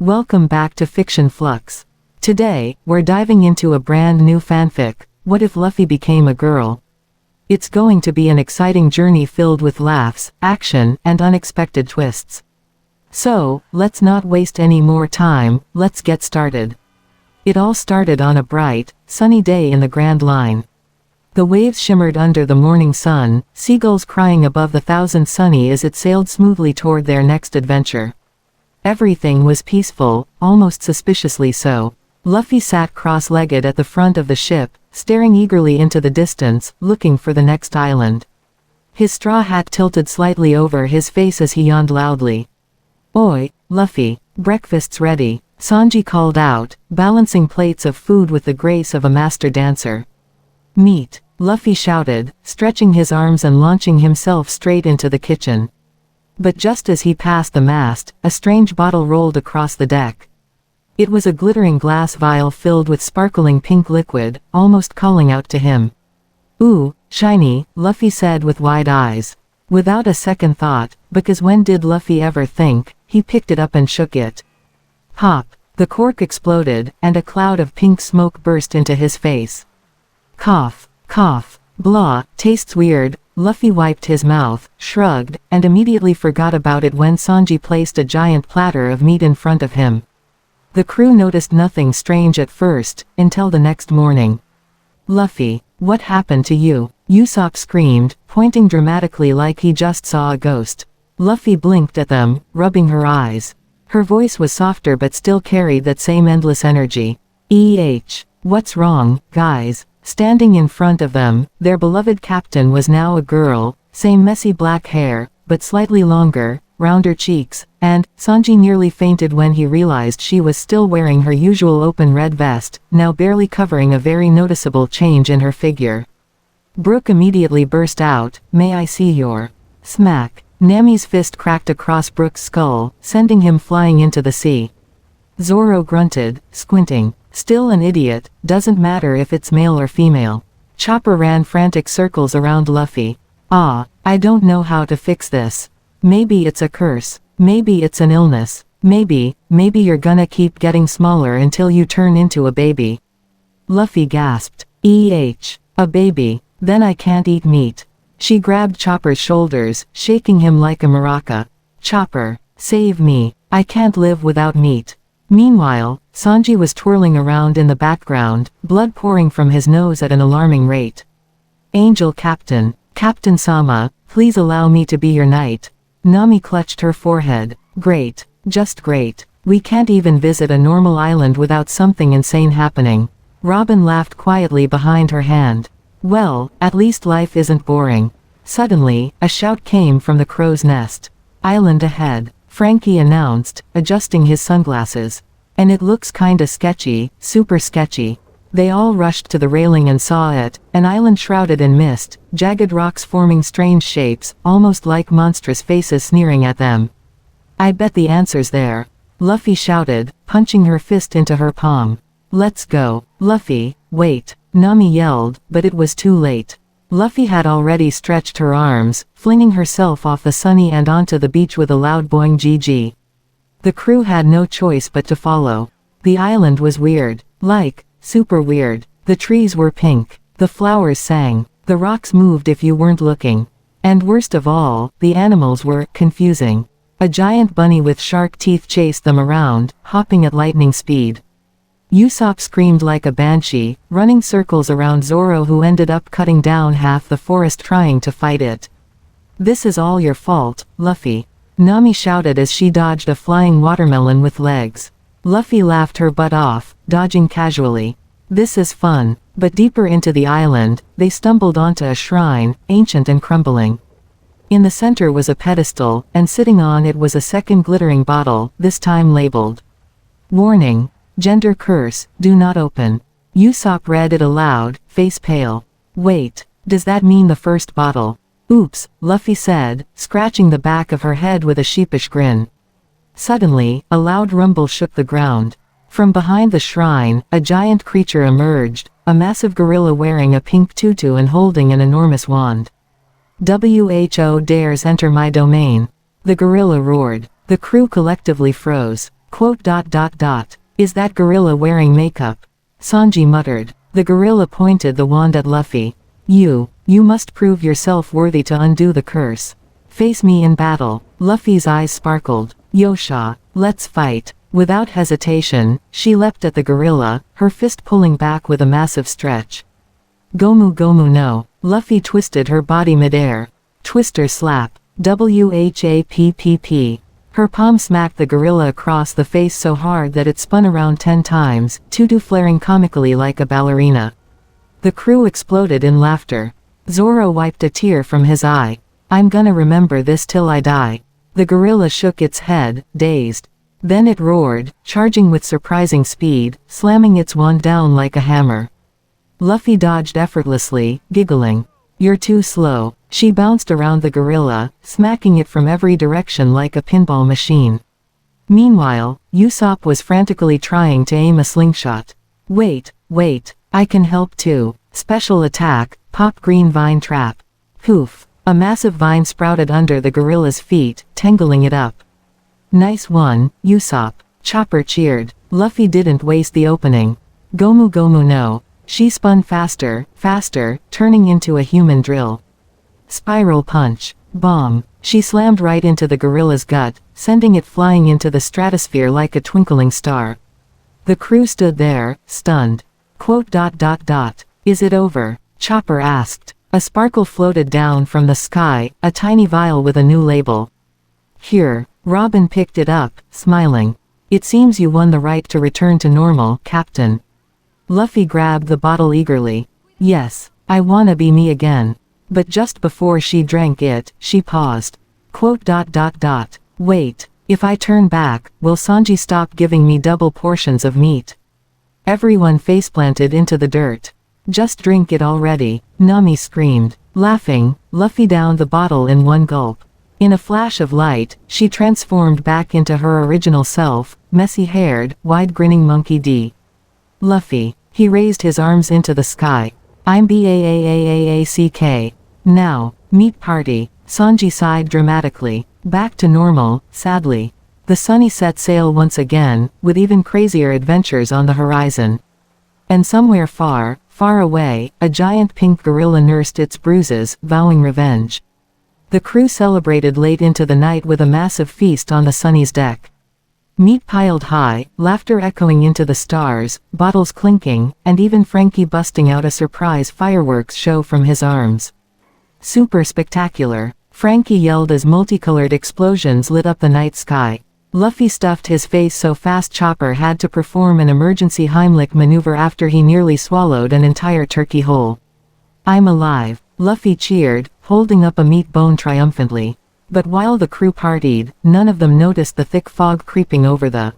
Welcome back to Fiction Flux. Today, we're diving into a brand new fanfic, What If Luffy Became a Girl? It's going to be an exciting journey filled with laughs, action, and unexpected twists. So, let's not waste any more time, let's get started. It all started on a bright, sunny day in the Grand Line. The waves shimmered under the morning sun, seagulls crying above the thousand sunny as it sailed smoothly toward their next adventure. Everything was peaceful, almost suspiciously so. Luffy sat cross-legged at the front of the ship, staring eagerly into the distance, looking for the next island. His straw hat tilted slightly over his face as he yawned loudly. "Oi, Luffy, breakfast's ready," Sanji called out, balancing plates of food with the grace of a master dancer. "Meat," Luffy shouted, stretching his arms and launching himself straight into the kitchen. But just as he passed the mast, a strange bottle rolled across the deck. It was a glittering glass vial filled with sparkling pink liquid, almost calling out to him. "Ooh, shiny," Luffy said with wide eyes. Without a second thought, because when did Luffy ever think, he picked it up and shook it. Pop! The cork exploded, and a cloud of pink smoke burst into his face. Cough, cough, blah, tastes weird. Luffy wiped his mouth, shrugged, and immediately forgot about it when Sanji placed a giant platter of meat in front of him. The crew noticed nothing strange at first, until the next morning. "Luffy, what happened to you?" Usopp screamed, pointing dramatically like he just saw a ghost. Luffy blinked at them, rubbing her eyes. Her voice was softer but still carried that same endless energy. What's wrong, guys?" Standing in front of them, their beloved captain was now a girl, same messy black hair, but slightly longer, rounder cheeks, and Sanji nearly fainted when he realized she was still wearing her usual open red vest, now barely covering a very noticeable change in her figure. Brook immediately burst out, "May I see your..." Smack! Nami's fist cracked across Brook's skull, sending him flying into the sea. Zoro grunted, squinting. "Still an idiot, doesn't matter if it's male or female." Chopper ran frantic circles around Luffy. I don't know how to fix this. Maybe it's a curse. Maybe it's an illness. Maybe you're gonna keep getting smaller until you turn into a baby." Luffy gasped. A baby? Then I can't eat meat." She grabbed Chopper's shoulders, shaking him like a maraca. "Chopper, save me. I can't live without meat." Meanwhile, Sanji was twirling around in the background, blood pouring from his nose at an alarming rate. "Angel Captain, Captain Sama, please allow me to be your knight." Nami clutched her forehead. "Great, just great. We can't even visit a normal island without something insane happening." Robin laughed quietly behind her hand. "Well, at least life isn't boring." Suddenly, a shout came from the crow's nest. "Island ahead," Frankie announced, adjusting his sunglasses. "And it looks kinda sketchy, super sketchy." They all rushed to the railing and saw it, an island shrouded in mist, jagged rocks forming strange shapes, almost like monstrous faces sneering at them. "I bet the answer's there," Luffy shouted, punching her fist into her palm. "Let's go." "Luffy, wait," Nami yelled, but it was too late. Luffy had already stretched her arms, flinging herself off the sunny and onto the beach with a loud boing GG. The crew had no choice but to follow. The island was weird. Like, super weird. The trees were pink. The flowers sang. The rocks moved if you weren't looking. And worst of all, the animals were confusing. A giant bunny with shark teeth chased them around, hopping at lightning speed. Usopp screamed like a banshee, running circles around Zoro, who ended up cutting down half the forest trying to fight it. "This is all your fault, Luffy," Nami shouted as she dodged a flying watermelon with legs. Luffy laughed her butt off, dodging casually. "This is fun." But deeper into the island, they stumbled onto a shrine, ancient and crumbling. In the center was a pedestal, and sitting on it was a second glittering bottle, this time labeled, "Warning. Gender curse, do not open." Usopp read it aloud, face pale. "Wait, does that mean the first bottle?" "Oops," Luffy said, scratching the back of her head with a sheepish grin. Suddenly, a loud rumble shook the ground. From behind the shrine, a giant creature emerged, a massive gorilla wearing a pink tutu and holding an enormous wand. "Who dares enter my domain?" The gorilla roared. The crew collectively froze. Quote dot dot dot. Is that gorilla wearing makeup? Sanji muttered. The gorilla pointed the wand at Luffy. You must prove yourself worthy to undo the curse. Face me in battle. Luffy's eyes sparkled. Yosha, let's fight. Without hesitation, she leapt at the gorilla, her fist pulling back with a massive stretch. Gomu Gomu no. Luffy twisted her body midair. Twister slap. WHAPPP. Her palm smacked the gorilla across the face so hard that it spun around 10 times, Tutu flaring comically like a ballerina. The crew exploded in laughter. Zoro wiped a tear from his eye. I'm gonna remember this till I die. The gorilla shook its head, dazed. Then it roared, charging with surprising speed, slamming its wand down like a hammer. Luffy dodged effortlessly, giggling. You're too slow. She bounced around the gorilla, smacking it from every direction like a pinball machine. Meanwhile, Usopp was frantically trying to aim a slingshot. Wait, I can help too. Special attack, pop green vine trap. Poof. A massive vine sprouted under the gorilla's feet, tangling it up. Nice one, Usopp. Chopper cheered. Luffy didn't waste the opening. Gomu Gomu no. She spun faster, turning into a human drill. Spiral punch. Bomb. She slammed right into the gorilla's gut, sending it flying into the stratosphere like a twinkling star. The crew stood there, stunned. Quote dot dot dot. Is it over? Chopper asked. A sparkle floated down from the sky, a tiny vial with a new label. Here. Robin picked it up, smiling. It seems you won the right to return to normal, Captain. Luffy grabbed the bottle eagerly. Yes, I wanna be me again. But just before she drank it, she paused. Quote dot dot dot. Wait, if I turn back, will Sanji stop giving me double portions of meat? Everyone faceplanted into the dirt. Just drink it already, Nami screamed. Laughing, Luffy downed the bottle in one gulp. In a flash of light, she transformed back into her original self, messy-haired, wide-grinning Monkey D. Luffy. He raised his arms into the sky. I'm BAAAAACK. Now, meat party. Sanji sighed dramatically. Back to normal, sadly. The Sunny set sail once again, with even crazier adventures on the horizon. And somewhere far, far away, a giant pink gorilla nursed its bruises, vowing revenge. The crew celebrated late into the night with a massive feast on the Sunny's deck. Meat piled high, laughter echoing into the stars, bottles clinking, and even Frankie busting out a surprise fireworks show from his arms. Super spectacular, Frankie yelled as multicolored explosions lit up the night sky. Luffy stuffed his face so fast Chopper had to perform an emergency Heimlich maneuver after he nearly swallowed an entire turkey whole. I'm alive, Luffy cheered, holding up a meat bone triumphantly. But while the crew partied, none of them noticed the thick fog creeping over the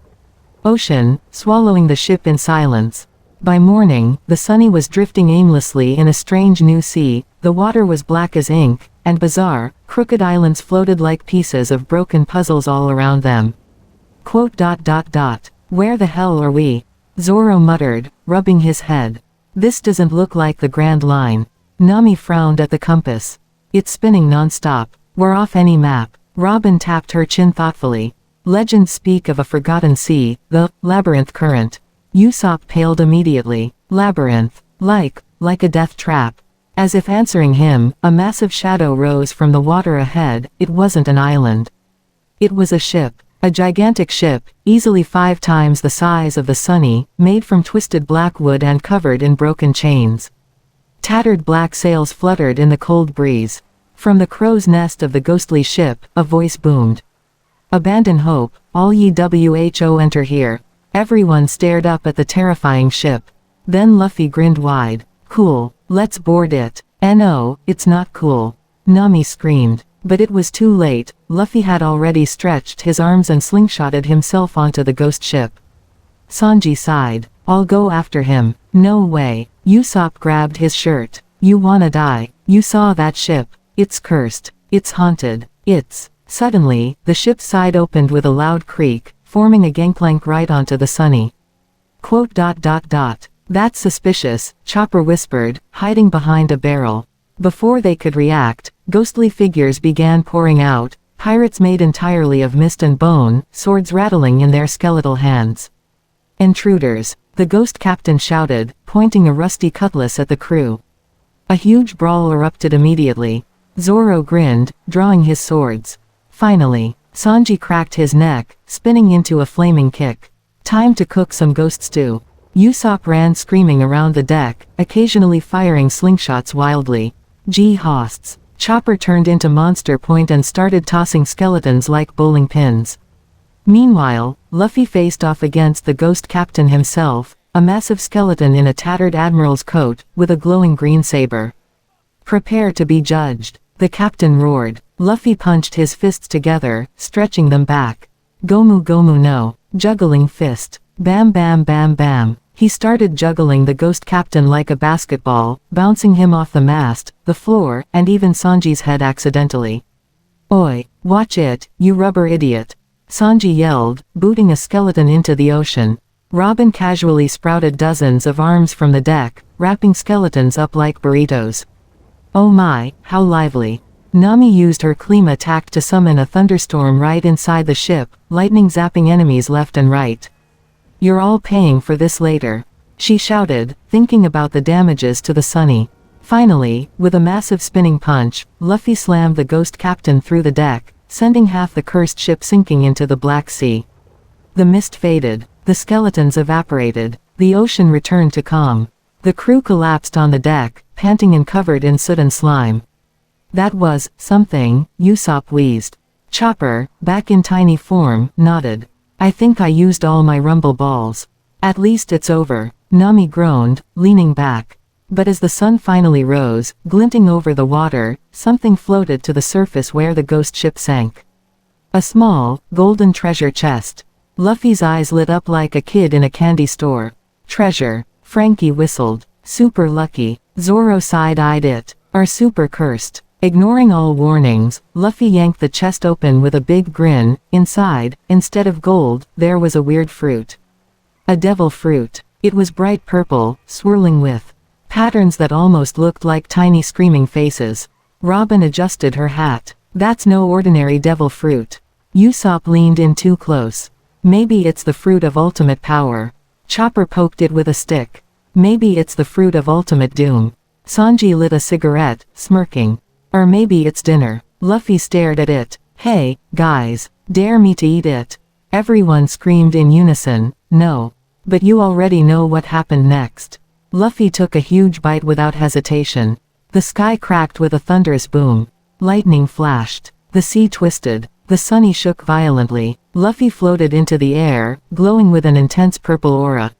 ocean, swallowing the ship in silence. By morning, the Sunny was drifting aimlessly in a strange new sea, the water was black as ink, and bizarre, crooked islands floated like pieces of broken puzzles all around them. Quote dot dot dot. Where the hell are we? Zoro muttered, rubbing his head. This doesn't look like the Grand Line. Nami frowned at the compass. It's spinning non-stop. We're off any map. Robin tapped her chin thoughtfully. Legends speak of a forgotten sea, the labyrinth current. Usopp paled immediately. Labyrinth. Like a death trap. As if answering him, a massive shadow rose from the water ahead. It wasn't an island. It was a ship. A gigantic ship, easily 5 times the size of the Sunny, made from twisted black wood and covered in broken chains. Tattered black sails fluttered in the cold breeze. From the crow's nest of the ghostly ship, a voice boomed. Abandon hope, all ye who enter here. Everyone stared up at the terrifying ship. Then Luffy grinned wide. Cool, let's board it. No, it's not cool. Nami screamed. But it was too late, Luffy had already stretched his arms and slingshotted himself onto the ghost ship. Sanji sighed. I'll go after him. No way. Usopp grabbed his shirt. You wanna die. You saw that ship. It's cursed. It's haunted. It's... Suddenly, the ship's side opened with a loud creak, forming a gangplank right onto the Sunny. Quote dot dot dot. That's suspicious, Chopper whispered, hiding behind a barrel. Before they could react, ghostly figures began pouring out, Pirates made entirely of mist and bone, swords rattling in their skeletal hands. Intruders, the ghost captain shouted, pointing a rusty cutlass at the crew. A huge brawl erupted immediately. Zoro grinned, drawing his swords. Finally, Sanji cracked his neck, spinning into a flaming kick. Time to cook some ghost stew. Usopp ran screaming around the deck, occasionally firing slingshots wildly. Gee hosts. Chopper turned into Monster Point and started tossing skeletons like bowling pins. Meanwhile, Luffy faced off against the ghost captain himself, a massive skeleton in a tattered admiral's coat, with a glowing green saber. Prepare to be judged, the captain roared. Luffy punched his fists together, stretching them back. Gomu Gomu no, juggling fist. Bam bam bam bam. He started juggling the ghost captain like a basketball, bouncing him off the mast, the floor, and even Sanji's head accidentally. Oi, watch it, you rubber idiot. Sanji yelled, booting a skeleton into the ocean. Robin casually sprouted dozens of arms from the deck, wrapping skeletons up like burritos. Oh my, how lively. Nami used her Klima attack to summon a thunderstorm right inside the ship, lightning zapping enemies left and right. You're all paying for this later, she shouted, thinking about the damages to the Sunny. Finally, with a massive spinning punch, Luffy slammed the ghost captain through the deck, sending half the cursed ship sinking into the Black Sea. The mist faded, the skeletons evaporated, the ocean returned to calm. The crew collapsed on the deck, panting and covered in soot and slime. That was something, Usopp wheezed. Chopper, back in tiny form, nodded. I think I used all my rumble balls. At least it's over, Nami groaned, leaning back. But as the sun finally rose, glinting over the water, something floated to the surface where the ghost ship sank. A small, golden treasure chest. Luffy's eyes lit up like a kid in a candy store. Treasure, Frankie whistled. Super lucky, Zoro side-eyed it. Are super cursed. Ignoring all warnings, Luffy yanked the chest open with a big grin. Inside, instead of gold, there was a weird fruit. A devil fruit. It was bright purple, swirling with patterns that almost looked like tiny screaming faces. Robin adjusted her hat. That's no ordinary devil fruit. Usopp leaned in too close. Maybe it's the fruit of ultimate power. Chopper poked it with a stick. Maybe it's the fruit of ultimate doom. Sanji lit a cigarette, smirking. Or maybe it's dinner. Luffy stared at it. Hey, guys, dare me to eat it. Everyone screamed in unison, no. But you already know what happened next. Luffy took a huge bite without hesitation. The sky cracked with a thunderous boom. Lightning flashed. The sea twisted. The Sunny shook violently. Luffy floated into the air, glowing with an intense purple aura.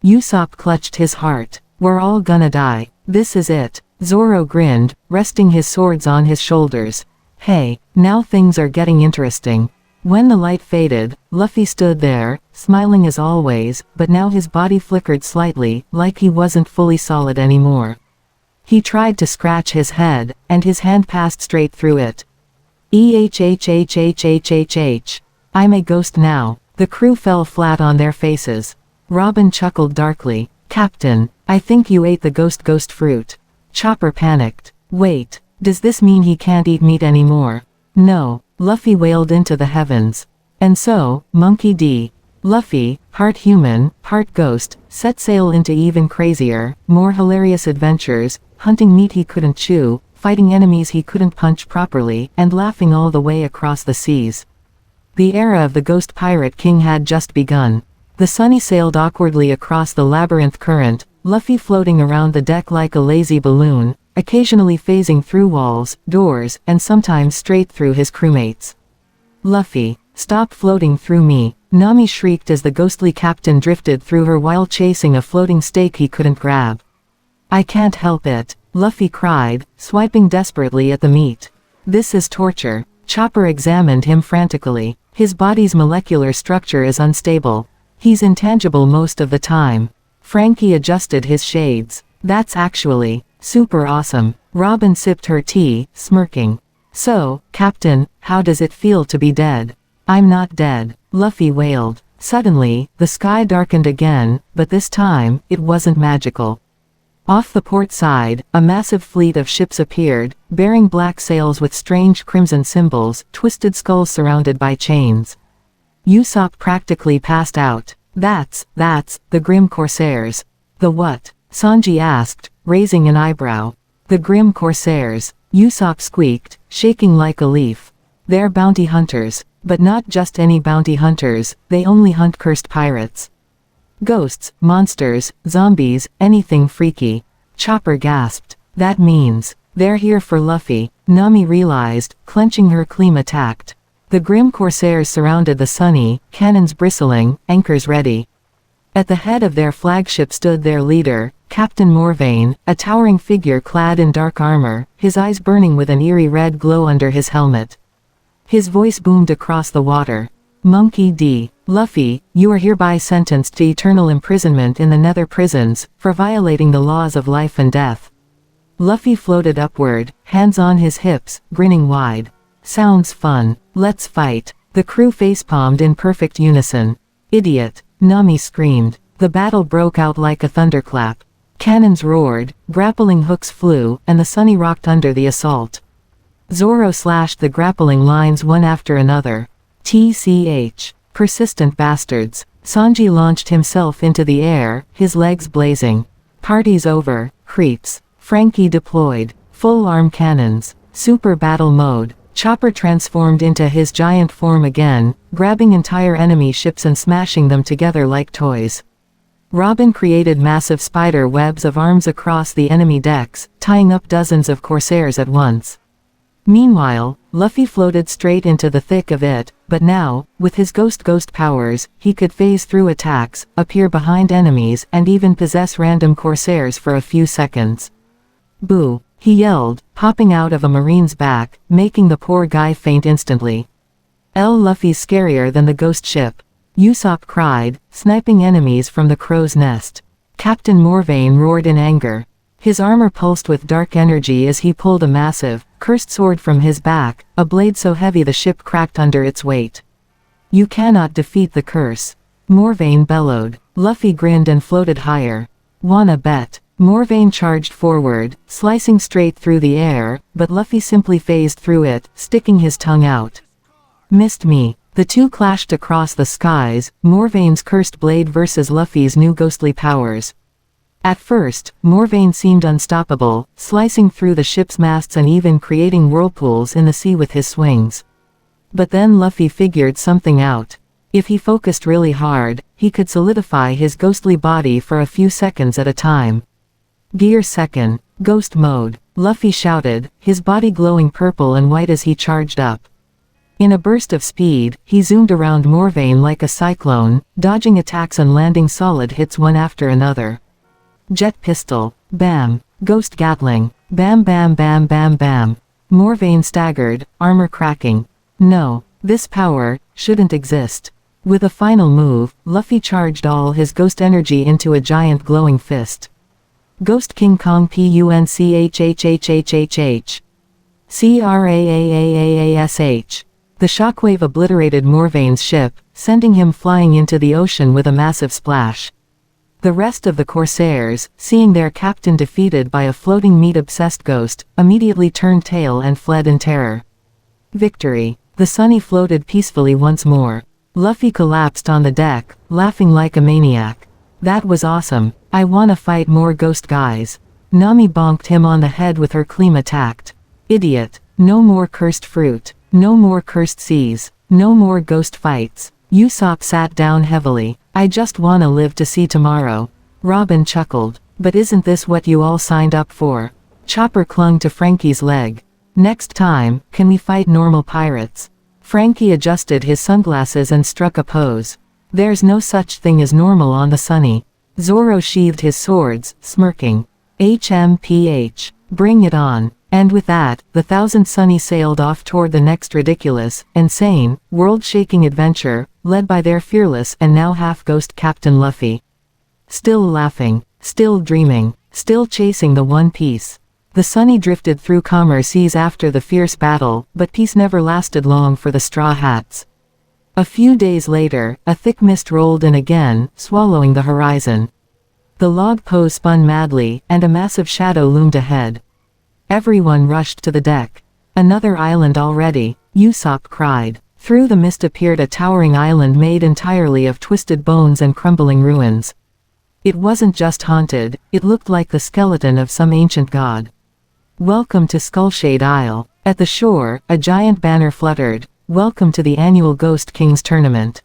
Usopp clutched his heart. We're all gonna die. This is it. Zoro grinned, resting his swords on his shoulders. Hey, now things are getting interesting. When the light faded, Luffy stood there, smiling as always, but now his body flickered slightly, like he wasn't fully solid anymore. He tried to scratch his head, and his hand passed straight through it. EHHHHHHH. I'm a ghost now. The crew fell flat on their faces. Robin chuckled darkly. Captain, I think you ate the ghost fruit. Chopper panicked. Wait, does this mean he can't eat meat anymore? No, Luffy wailed into the heavens. And so, Monkey D. Luffy, part human, part ghost, set sail into even crazier, more hilarious adventures, hunting meat he couldn't chew, fighting enemies he couldn't punch properly, and laughing all the way across the seas. The era of the Ghost Pirate King had just begun. The Sunny sailed awkwardly across the labyrinth current, Luffy floating around the deck like a lazy balloon, occasionally phasing through walls, doors, and sometimes straight through his crewmates. Luffy, stop floating through me, Nami shrieked as the ghostly captain drifted through her while chasing a floating stake he couldn't grab. I can't help it, Luffy cried, swiping desperately at the meat. This is torture. Chopper examined him frantically. His body's molecular structure is unstable. He's intangible most of the time. Frankie adjusted his shades. That's actually super awesome. Robin sipped her tea, smirking. So, Captain, how does it feel to be dead? I'm not dead, Luffy wailed. Suddenly, the sky darkened again, but this time, it wasn't magical. Off the port side, a massive fleet of ships appeared, bearing black sails with strange crimson symbols, twisted skulls surrounded by chains. Usopp practically passed out. That's the Grim Corsairs. The what? Sanji asked, raising an eyebrow. The Grim Corsairs, Usopp squeaked, shaking like a leaf. They're bounty hunters, but not just any bounty hunters, they only hunt cursed pirates. Ghosts, monsters, zombies, anything freaky. Chopper gasped. That means, they're here for Luffy, Nami realized, clenching her claim attacked. The Grim Corsairs surrounded the Sunny, cannons bristling, anchors ready. At the head of their flagship stood their leader, Captain Morvain, a towering figure clad in dark armor, his eyes burning with an eerie red glow under his helmet. His voice boomed across the water. Monkey D. Luffy, you are hereby sentenced to eternal imprisonment in the nether prisons, for violating the laws of life and death. Luffy floated upward, hands on his hips, grinning wide. Sounds fun. Let's fight. The crew facepalmed in perfect unison. Idiot. Nami screamed. The battle broke out like a thunderclap. Cannons roared, grappling hooks flew, and the Sunny rocked under the assault. Zoro slashed the grappling lines one after another. TCH. Persistent bastards. Sanji launched himself into the air, his legs blazing. Party's over, creeps. Frankie deployed. Full arm cannons. Super battle mode. Chopper transformed into his giant form again, grabbing entire enemy ships and smashing them together like toys. Robin created massive spider webs of arms across the enemy decks, tying up dozens of corsairs at once. Meanwhile, Luffy floated straight into the thick of it, but now, with his ghost powers, he could phase through attacks, appear behind enemies, and even possess random corsairs for a few seconds. Boo! He yelled, popping out of a marine's back, making the poor guy faint instantly. Luffy's scarier than the ghost ship. Usopp cried, sniping enemies from the crow's nest. Captain Morvain roared in anger. His armor pulsed with dark energy as he pulled a massive, cursed sword from his back, a blade so heavy the ship cracked under its weight. You cannot defeat the curse. Morvain bellowed. Luffy grinned and floated higher. Wanna bet? Morvain charged forward, slicing straight through the air, but Luffy simply phased through it, sticking his tongue out. Missed me. The two clashed across the skies, Morvain's cursed blade versus Luffy's new ghostly powers. At first, Morvain seemed unstoppable, slicing through the ship's masts and even creating whirlpools in the sea with his swings. But then Luffy figured something out. If he focused really hard, he could solidify his ghostly body for a few seconds at a time. Gear second, ghost mode, Luffy shouted, his body glowing purple and white as he charged up. In a burst of speed, he zoomed around Morvain like a cyclone, dodging attacks and landing solid hits one after another. Jet pistol, bam, ghost gatling, bam bam bam bam bam. Morvain staggered, armor cracking. No, this power shouldn't exist. With a final move, Luffy charged all his ghost energy into a giant glowing fist. Ghost King Kong punchhhhhhh. Craaaash. The shockwave obliterated Morvain's ship, sending him flying into the ocean with a massive splash. The rest of the corsairs, seeing their captain defeated by a floating meat-obsessed ghost, immediately turned tail and fled in terror. Victory. The Sunny floated peacefully once more. Luffy collapsed on the deck, laughing like a maniac. That was awesome. I wanna fight more ghost guys. Nami bonked him on the head with her claim attacked. Idiot. No more cursed fruit. No more cursed seas. No more ghost fights. Usopp sat down heavily. I just wanna live to see tomorrow. Robin chuckled. But isn't this what you all signed up for? Chopper clung to Frankie's leg. Next time, can we fight normal pirates? Frankie adjusted his sunglasses and struck a pose. There's no such thing as normal on the Sunny. Zoro sheathed his swords, smirking. HMPH. Bring it on. And with that, the 1,000 Sunny sailed off toward the next ridiculous, insane, world-shaking adventure, led by their fearless and now half-ghost Captain Luffy. Still laughing, still dreaming, still chasing the One Piece. The Sunny drifted through calmer seas after the fierce battle, but peace never lasted long for the Straw Hats. A few days later, a thick mist rolled in again, swallowing the horizon. The log pose spun madly, and a massive shadow loomed ahead. Everyone rushed to the deck. Another island already, Usopp cried. Through the mist appeared a towering island made entirely of twisted bones and crumbling ruins. It wasn't just haunted, it looked like the skeleton of some ancient god. Welcome to Skullshade Isle. At the shore, a giant banner fluttered. Welcome to the annual Ghost Kings tournament.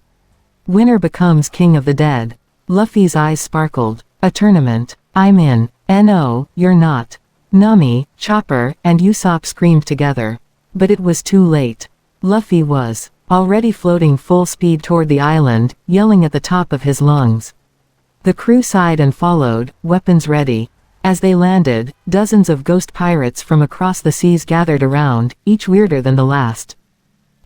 Winner becomes king of the dead. Luffy's eyes sparkled. A tournament. I'm in. No, you're not. Nami, Chopper, and Usopp screamed together. But it was too late. Luffy was already floating full speed toward the island, yelling at the top of his lungs. The crew sighed and followed, weapons ready. As they landed, dozens of ghost pirates from across the seas gathered around, each weirder than the last.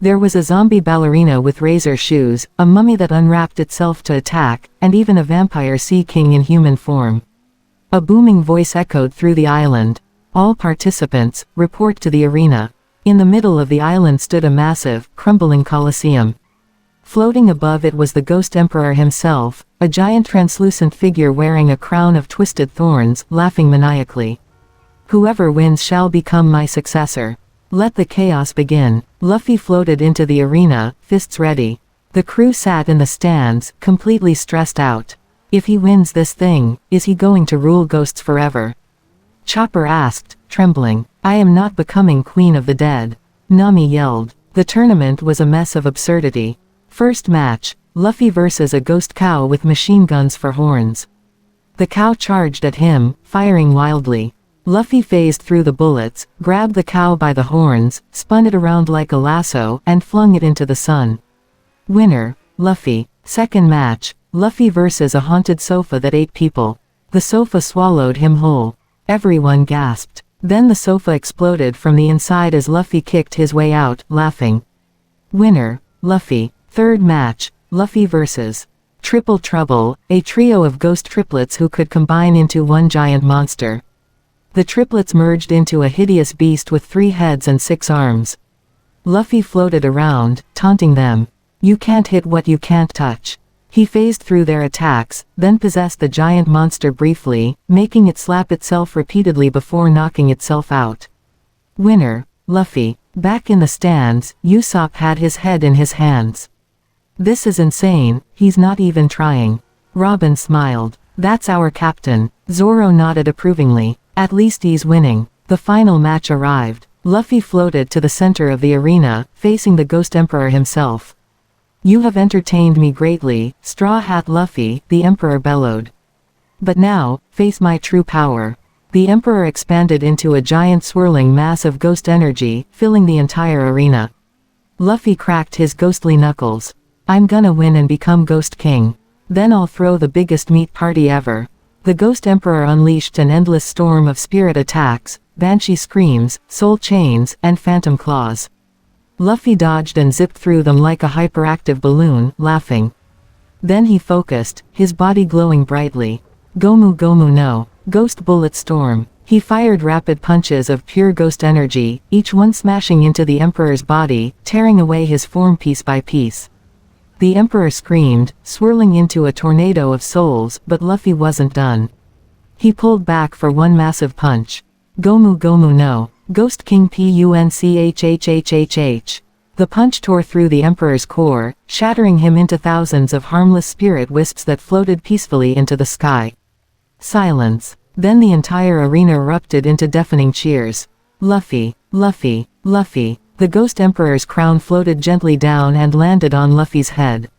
There was a zombie ballerina with razor shoes, a mummy that unwrapped itself to attack, and even a vampire sea king in human form. A booming voice echoed through the island. All participants, report to the arena. In the middle of the island stood a massive, crumbling coliseum. Floating above it was the Ghost Emperor himself, a giant translucent figure wearing a crown of twisted thorns, laughing maniacally. Whoever wins shall become my successor. Let the chaos begin. Luffy floated into the arena, fists ready. The crew sat in the stands, completely stressed out. If he wins this thing, is he going to rule ghosts forever? Chopper asked, trembling. I am not becoming queen of the dead. Nami yelled. The tournament was a mess of absurdity. First match, Luffy versus a ghost cow with machine guns for horns. The cow charged at him, firing wildly. Luffy phased through the bullets, grabbed the cow by the horns, spun it around like a lasso, and flung it into the sun. Winner, Luffy. Second match, Luffy versus a haunted sofa that ate people. The sofa swallowed him whole. Everyone gasped. Then the sofa exploded from the inside as Luffy kicked his way out, laughing. Winner, Luffy. Third match, Luffy versus Triple Trouble, a trio of ghost triplets who could combine into one giant monster. The triplets merged into a hideous beast with 3 heads and 6 arms. Luffy floated around, taunting them. You can't hit what you can't touch. He phased through their attacks, then possessed the giant monster briefly, making it slap itself repeatedly before knocking itself out. Winner, Luffy. Back in the stands, Usopp had his head in his hands. This is insane, he's not even trying. Robin smiled. That's our captain. Zoro nodded approvingly. At least he's winning. The final match arrived. Luffy floated to the center of the arena, facing the Ghost Emperor himself. You have entertained me greatly, Straw Hat Luffy, the Emperor bellowed. But now, face my true power. The Emperor expanded into a giant swirling mass of ghost energy, filling the entire arena. Luffy cracked his ghostly knuckles. I'm gonna win and become Ghost King. Then I'll throw the biggest meat party ever. The Ghost Emperor unleashed an endless storm of spirit attacks, banshee screams, soul chains, and phantom claws. Luffy dodged and zipped through them like a hyperactive balloon, laughing. Then he focused, his body glowing brightly. Gomu Gomu no. Ghost Bullet Storm. He fired rapid punches of pure ghost energy, each one smashing into the Emperor's body, tearing away his form piece by piece. The Emperor screamed, swirling into a tornado of souls, but Luffy wasn't done. He pulled back for one massive punch. Gomu Gomu no. Ghost King Punchhhhhh. The punch tore through the Emperor's core, shattering him into thousands of harmless spirit wisps that floated peacefully into the sky. Silence. Then the entire arena erupted into deafening cheers. Luffy, Luffy, Luffy. The Ghost Emperor's crown floated gently down and landed on Luffy's head.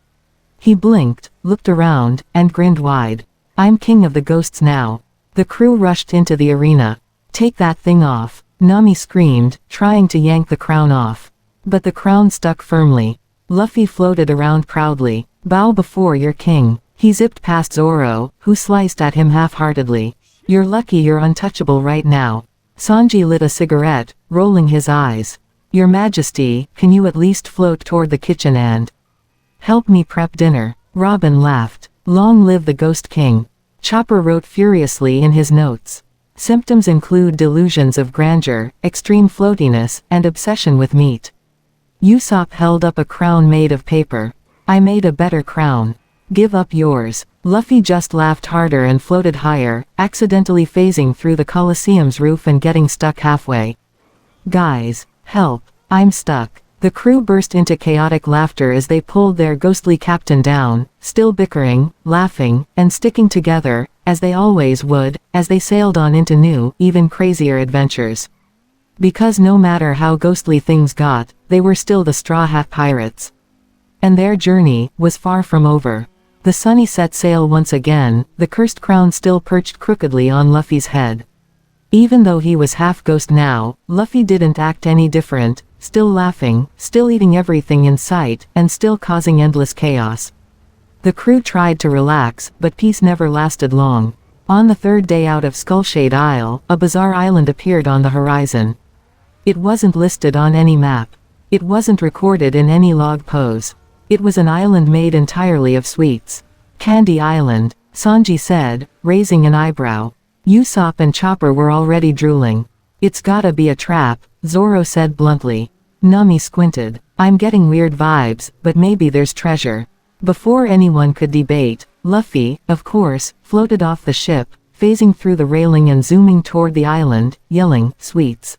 He blinked, looked around, and grinned wide. I'm king of the ghosts now. The crew rushed into the arena. Take that thing off, Nami screamed, trying to yank the crown off. But the crown stuck firmly. Luffy floated around proudly. Bow before your king. He zipped past Zoro, who sliced at him half-heartedly. You're lucky you're untouchable right now. Sanji lit a cigarette, rolling his eyes. Your Majesty, can you at least float toward the kitchen and help me prep dinner? Robin laughed. Long live the Ghost King. Chopper wrote furiously in his notes. Symptoms include delusions of grandeur, extreme floatiness, and obsession with meat. Usopp held up a crown made of paper. I made a better crown. Give up yours. Luffy just laughed harder and floated higher, accidentally phasing through the Colosseum's roof and getting stuck halfway. Guys, help, I'm stuck. The crew burst into chaotic laughter as they pulled their ghostly captain down, still bickering, laughing, and sticking together, as they always would, as they sailed on into new, even crazier adventures. Because no matter how ghostly things got, they were still the Straw Hat Pirates. And their journey was far from over. The Sunny set sail once again, the cursed crown still perched crookedly on Luffy's head. Even though he was half ghost now, Luffy didn't act any different, still laughing, still eating everything in sight, and still causing endless chaos. The crew tried to relax, but peace never lasted long. On the third day out of Skullshade Isle, a bizarre island appeared on the horizon. It wasn't listed on any map. It wasn't recorded in any log pose. It was an island made entirely of sweets. Candy Island, Sanji said, raising an eyebrow. Usopp and Chopper were already drooling. It's gotta be a trap, Zoro said bluntly. Nami squinted. I'm getting weird vibes, but maybe there's treasure. Before anyone could debate, Luffy, of course, floated off the ship, phasing through the railing and zooming toward the island, yelling, "Sweets."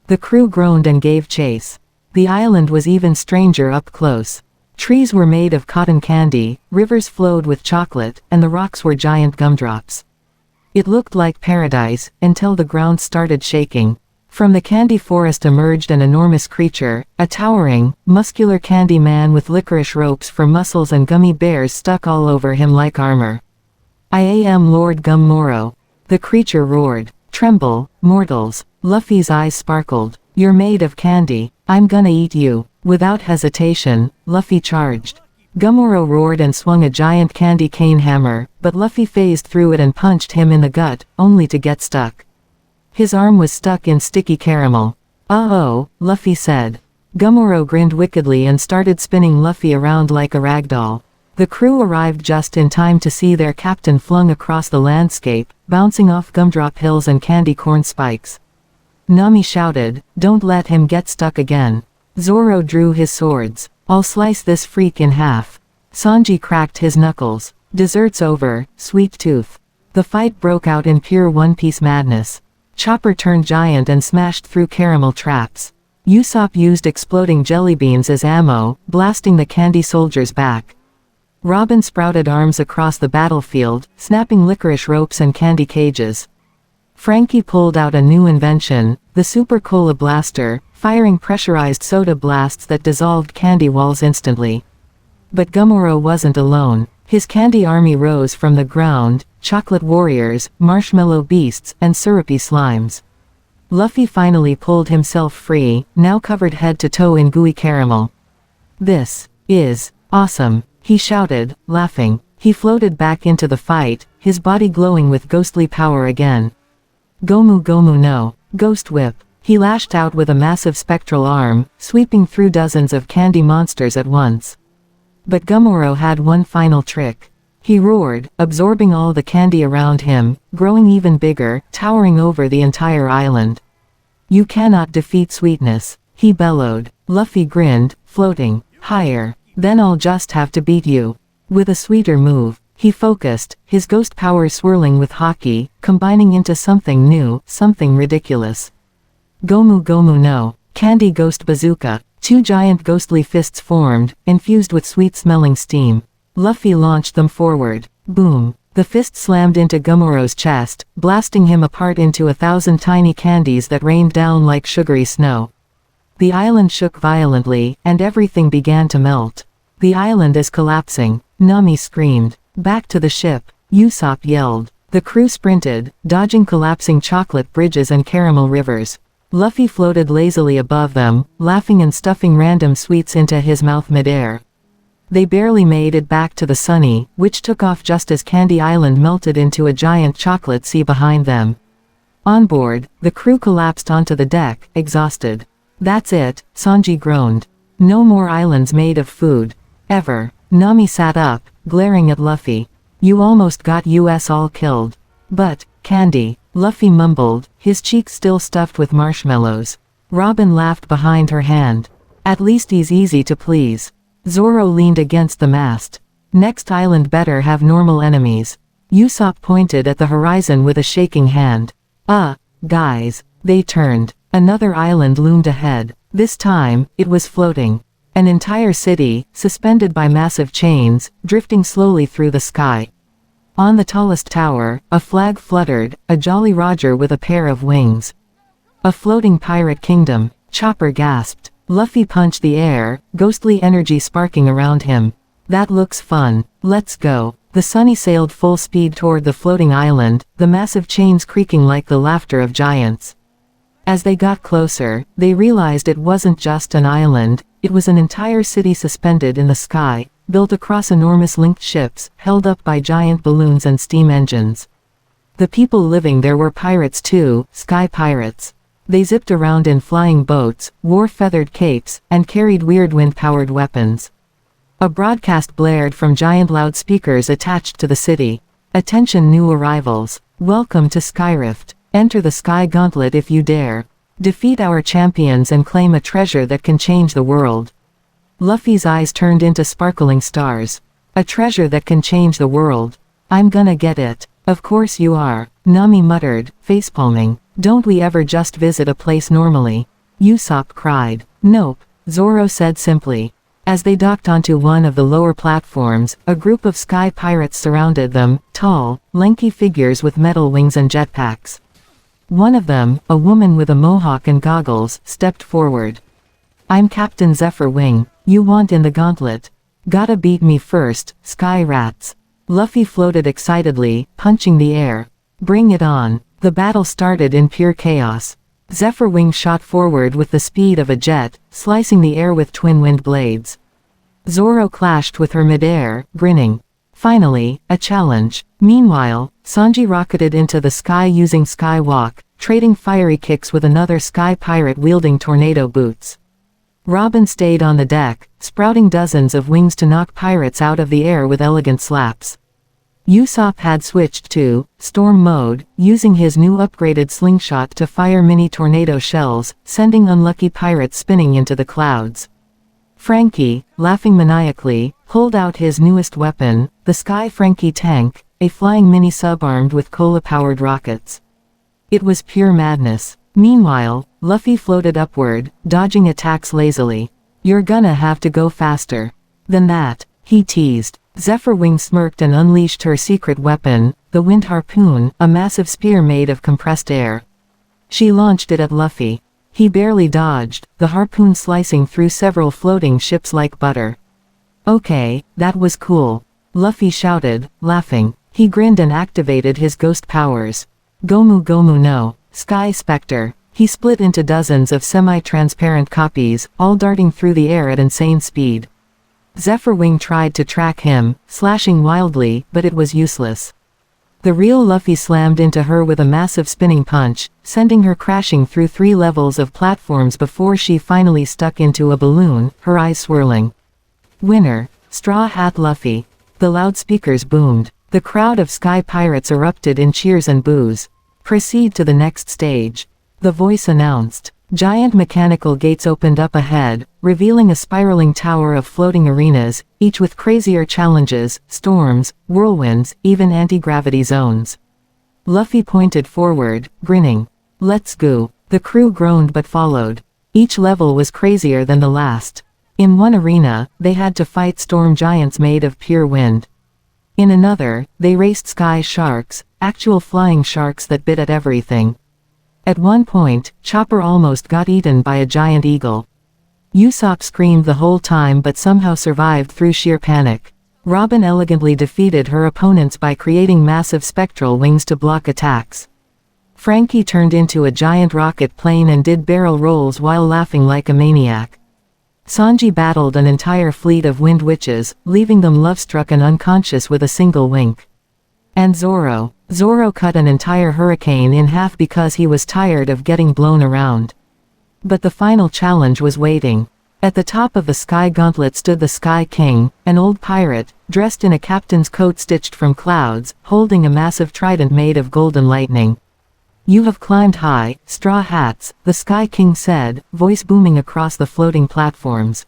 The crew groaned and gave chase. The island was even stranger up close. Trees were made of cotton candy, rivers flowed with chocolate, and the rocks were giant gumdrops. It looked like paradise, until the ground started shaking. From the candy forest emerged an enormous creature, a towering, muscular candy man with licorice ropes for muscles and gummy bears stuck all over him like armor. "I am Lord Gummoro," the creature roared. "Tremble, mortals." Luffy's eyes sparkled. "You're made of candy. I'm gonna eat you." Without hesitation, Luffy charged. Gummoro roared and swung a giant candy cane hammer, but Luffy phased through it and punched him in the gut, only to get stuck. His arm was stuck in sticky caramel. "Uh-oh," Luffy said. Gummoro grinned wickedly and started spinning Luffy around like a ragdoll. The crew arrived just in time to see their captain flung across the landscape, bouncing off gumdrop hills and candy corn spikes. Nami shouted, "Don't let him get stuck again." Zoro drew his swords. "I'll slice this freak in half." Sanji cracked his knuckles. "Dessert's over, sweet tooth." The fight broke out in pure One Piece madness. Chopper turned giant and smashed through caramel traps. Usopp used exploding jelly beans as ammo, blasting the candy soldiers back. Robin sprouted arms across the battlefield, snapping licorice ropes and candy cages. Frankie pulled out a new invention, the Super Cola Blaster, firing pressurized soda blasts that dissolved candy walls instantly. But Gummoro wasn't alone. His candy army rose from the ground, chocolate warriors, marshmallow beasts, and syrupy slimes. Luffy finally pulled himself free, now covered head to toe in gooey caramel. "This is awesome," he shouted, laughing. He floated back into the fight, his body glowing with ghostly power again. "Gomu Gomu no, Ghost Whip." He lashed out with a massive spectral arm, sweeping through dozens of candy monsters at once. But Gummoro had one final trick. He roared, absorbing all the candy around him, growing even bigger, towering over the entire island. "You cannot defeat sweetness," he bellowed. Luffy grinned, floating higher. "Then I'll just have to beat you." With a sweeter move, he focused, his ghost power swirling with hockey, combining into something new, something ridiculous. Gomu Gomu no, Candy Ghost Bazooka. Two giant ghostly fists formed, infused with sweet-smelling steam. Luffy launched them forward. Boom. The fist slammed into Gummoro's chest, blasting him apart into 1,000 tiny candies that rained down like sugary snow. The island shook violently, and everything began to melt. "The island is collapsing," Nami screamed. "Back to the ship," Usopp yelled. The crew sprinted, dodging collapsing chocolate bridges and caramel rivers. Luffy floated lazily above them, laughing and stuffing random sweets into his mouth midair. They barely made it back to the Sunny, which took off just as Candy Island melted into a giant chocolate sea behind them. On board, the crew collapsed onto the deck, exhausted. "That's it," Sanji groaned. "No more islands made of food. Ever." Nami sat up, glaring at Luffy. "You almost got us all killed." "But, candy," Luffy mumbled, his cheeks still stuffed with marshmallows. Robin laughed behind her hand. "At least he's easy to please." Zoro leaned against the mast. Next island better have normal enemies. Usopp pointed at the horizon with a shaking hand. Guys. They turned. Another island loomed ahead. This time, it was floating. An entire city, suspended by massive chains, drifting slowly through the sky. On the tallest tower, a flag fluttered, a Jolly Roger with a pair of wings. A floating pirate kingdom, Chopper gasped. Luffy punched the air, ghostly energy sparking around him. That looks fun. Let's go. The Sunny sailed full speed toward the floating island, the massive chains creaking like the laughter of giants. As they got closer, they realized it wasn't just an island, it was an entire city suspended in the sky, built across enormous linked ships, held up by giant balloons and steam engines. The people living there were pirates too, sky pirates. They zipped around in flying boats, wore feathered capes, and carried weird wind-powered weapons. A broadcast blared from giant loudspeakers attached to the city. Attention new arrivals. Welcome to Skyrift. Enter the Sky Gauntlet if you dare. Defeat our champions and claim a treasure that can change the world. Luffy's eyes turned into sparkling stars. A treasure that can change the world. I'm gonna get it. Of course you are. Nami muttered, facepalming. Don't we ever just visit a place normally? Usopp cried. Nope, Zoro said simply. As they docked onto one of the lower platforms, a group of sky pirates surrounded them, tall, lanky figures with metal wings and jetpacks. One of them, a woman with a mohawk and goggles, stepped forward. I'm Captain Zephyr Wing. You want in the gauntlet? Gotta beat me first, sky rats. Luffy floated excitedly, punching the air. Bring it on. The battle started in pure chaos. Zephyr Wing shot forward with the speed of a jet, slicing the air with twin wind blades. Zoro clashed with her midair, grinning. Finally, a challenge. Meanwhile, Sanji rocketed into the sky using Sky Walk, trading fiery kicks with another sky pirate wielding tornado boots. Robin stayed on the deck, sprouting dozens of wings to knock pirates out of the air with elegant slaps. Usopp had switched to storm mode, using his new upgraded slingshot to fire mini tornado shells, sending unlucky pirates spinning into the clouds. Frankie, laughing maniacally, pulled out his newest weapon, the Sky Frankie tank, a flying mini-sub armed with cola-powered rockets. It was pure madness. Meanwhile, Luffy floated upward, dodging attacks lazily. You're gonna have to go faster than that, he teased. Zephyr Wing smirked and unleashed her secret weapon, the Wind Harpoon, a massive spear made of compressed air. She launched it at Luffy. He barely dodged, the harpoon slicing through several floating ships like butter. Okay, that was cool. Luffy shouted, laughing. He grinned and activated his ghost powers. Gomu Gomu no, Sky Spectre. He split into dozens of semi-transparent copies, all darting through the air at insane speed. Zephyr Wing tried to track him, slashing wildly, but it was useless. The real Luffy slammed into her with a massive spinning punch, sending her crashing through 3 levels of platforms before she finally stuck into a balloon, her eyes swirling. Winner. Straw Hat Luffy. The loudspeakers boomed. The crowd of sky pirates erupted in cheers and boos. Proceed to the next stage. The voice announced. Giant mechanical gates opened up ahead, revealing a spiraling tower of floating arenas, each with crazier challenges, storms, whirlwinds, even anti-gravity zones. Luffy pointed forward, grinning. Let's go. The crew groaned but followed. Each level was crazier than the last. In one arena, they had to fight storm giants made of pure wind. In another, they raced sky sharks, actual flying sharks that bit at everything. At one point, Chopper almost got eaten by a giant eagle. Usopp screamed the whole time but somehow survived through sheer panic. Robin elegantly defeated her opponents by creating massive spectral wings to block attacks. Frankie turned into a giant rocket plane and did barrel rolls while laughing like a maniac. Sanji battled an entire fleet of wind witches, leaving them love-struck and unconscious with a single wink. And Zoro cut an entire hurricane in half because he was tired of getting blown around. But the final challenge was waiting. At the top of the Sky Gauntlet stood the Sky King, an old pirate, dressed in a captain's coat stitched from clouds, holding a massive trident made of golden lightning. You have climbed high, Straw Hats, the Sky King said, voice booming across the floating platforms.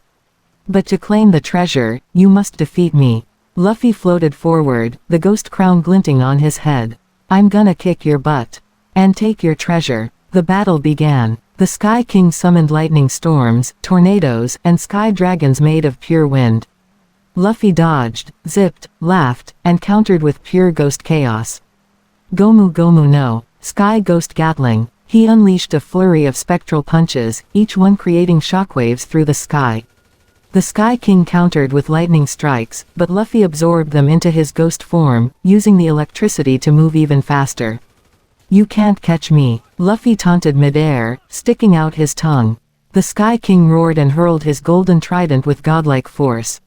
But to claim the treasure, you must defeat me. Luffy floated forward, the ghost crown glinting on his head. I'm gonna kick your butt. And take your treasure. The battle began. The Sky King summoned lightning storms, tornadoes, and sky dragons made of pure wind. Luffy dodged, zipped, laughed, and countered with pure ghost chaos. Gomu Gomu no, Sky Ghost Gatling. He unleashed a flurry of spectral punches, each one creating shockwaves through the sky. The Sky King countered with lightning strikes, but Luffy absorbed them into his ghost form, using the electricity to move even faster. You can't catch me, Luffy taunted midair, sticking out his tongue. The Sky King roared and hurled his golden trident with godlike force.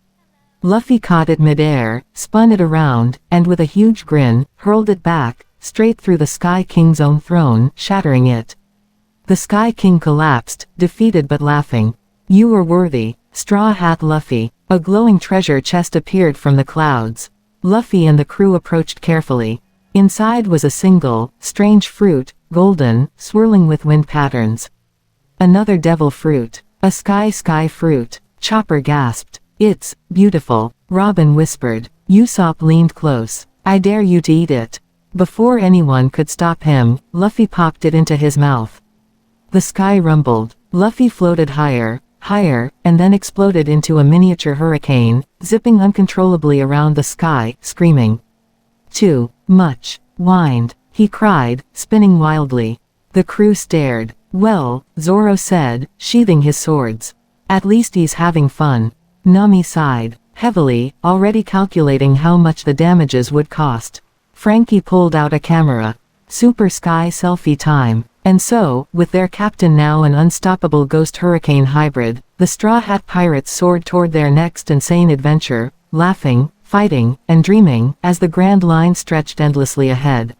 Luffy caught it midair, spun it around, and with a huge grin, hurled it back, straight through the Sky King's own throne, shattering it. The Sky King collapsed, defeated but laughing. You were worthy, Straw Hat Luffy. A glowing treasure chest appeared from the clouds. Luffy and the crew approached carefully. Inside was a single, strange fruit, golden, swirling with wind patterns. Another devil fruit. A sky fruit. Chopper gasped. It's beautiful, Robin whispered. Usopp leaned close. I dare you to eat it. Before anyone could stop him, Luffy popped it into his mouth. The sky rumbled. Luffy floated higher, higher, and then exploded into a miniature hurricane, zipping uncontrollably around the sky, screaming. Too much. Whined. He cried, spinning wildly. The crew stared. Well, Zoro said, sheathing his swords. At least he's having fun. Nami sighed, heavily, already calculating how much the damages would cost. Frankie pulled out a camera. Super Sky selfie time. And so, with their captain now an unstoppable ghost hurricane hybrid, the Straw Hat Pirates soared toward their next insane adventure, laughing, fighting, and dreaming, as the Grand Line stretched endlessly ahead.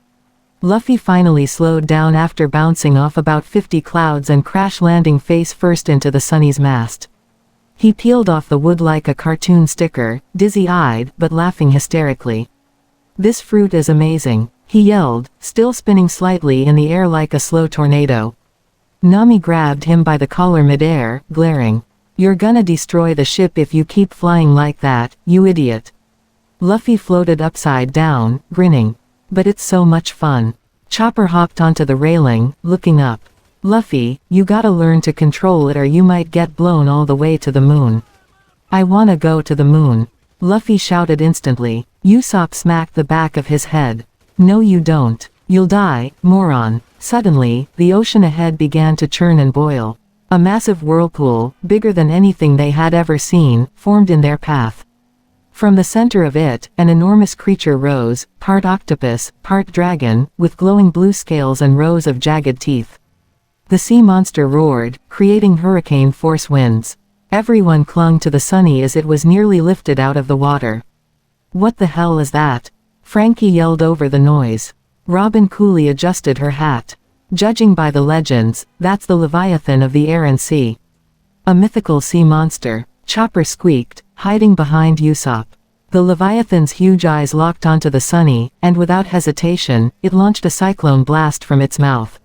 Luffy finally slowed down after bouncing off about 50 clouds and crash-landing face-first into the Sunny's mast. He peeled off the wood like a cartoon sticker, dizzy-eyed, but laughing hysterically. This fruit is amazing, he yelled, still spinning slightly in the air like a slow tornado. Nami grabbed him by the collar midair, glaring. You're gonna destroy the ship if you keep flying like that, you idiot. Luffy floated upside down, grinning. But it's so much fun. Chopper hopped onto the railing, looking up. Luffy, you gotta learn to control it or you might get blown all the way to the moon. I wanna go to the moon. Luffy shouted instantly. Usopp smacked the back of his head. No you don't. You'll die, moron. Suddenly, the ocean ahead began to churn and boil. A massive whirlpool, bigger than anything they had ever seen, formed in their path. From the center of it, an enormous creature rose, part octopus, part dragon, with glowing blue scales and rows of jagged teeth. The sea monster roared, creating hurricane-force winds. Everyone clung to the Sunny as it was nearly lifted out of the water. What the hell is that? Frankie yelled over the noise. Robin coolly adjusted her hat. Judging by the legends, that's the Leviathan of the air and sea. A mythical sea monster, Chopper squeaked, hiding behind Usopp. The Leviathan's huge eyes locked onto the Sunny, and without hesitation, it launched a cyclone blast from its mouth.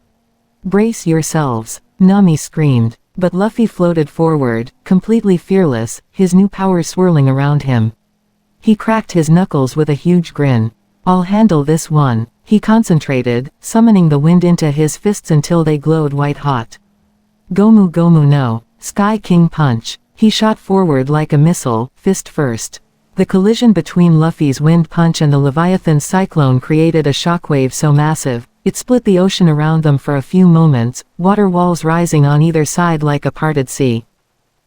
Brace yourselves, Nami screamed, but Luffy floated forward, completely fearless, his new powers swirling around him. He cracked his knuckles with a huge grin. I'll handle this one. He concentrated, summoning the wind into his fists until they glowed white-hot. Gomu Gomu no, Sky King Punch. He shot forward like a missile, fist first. The collision between Luffy's wind punch and the Leviathan's cyclone created a shockwave so massive, it split the ocean around them for a few moments, water walls rising on either side like a parted sea.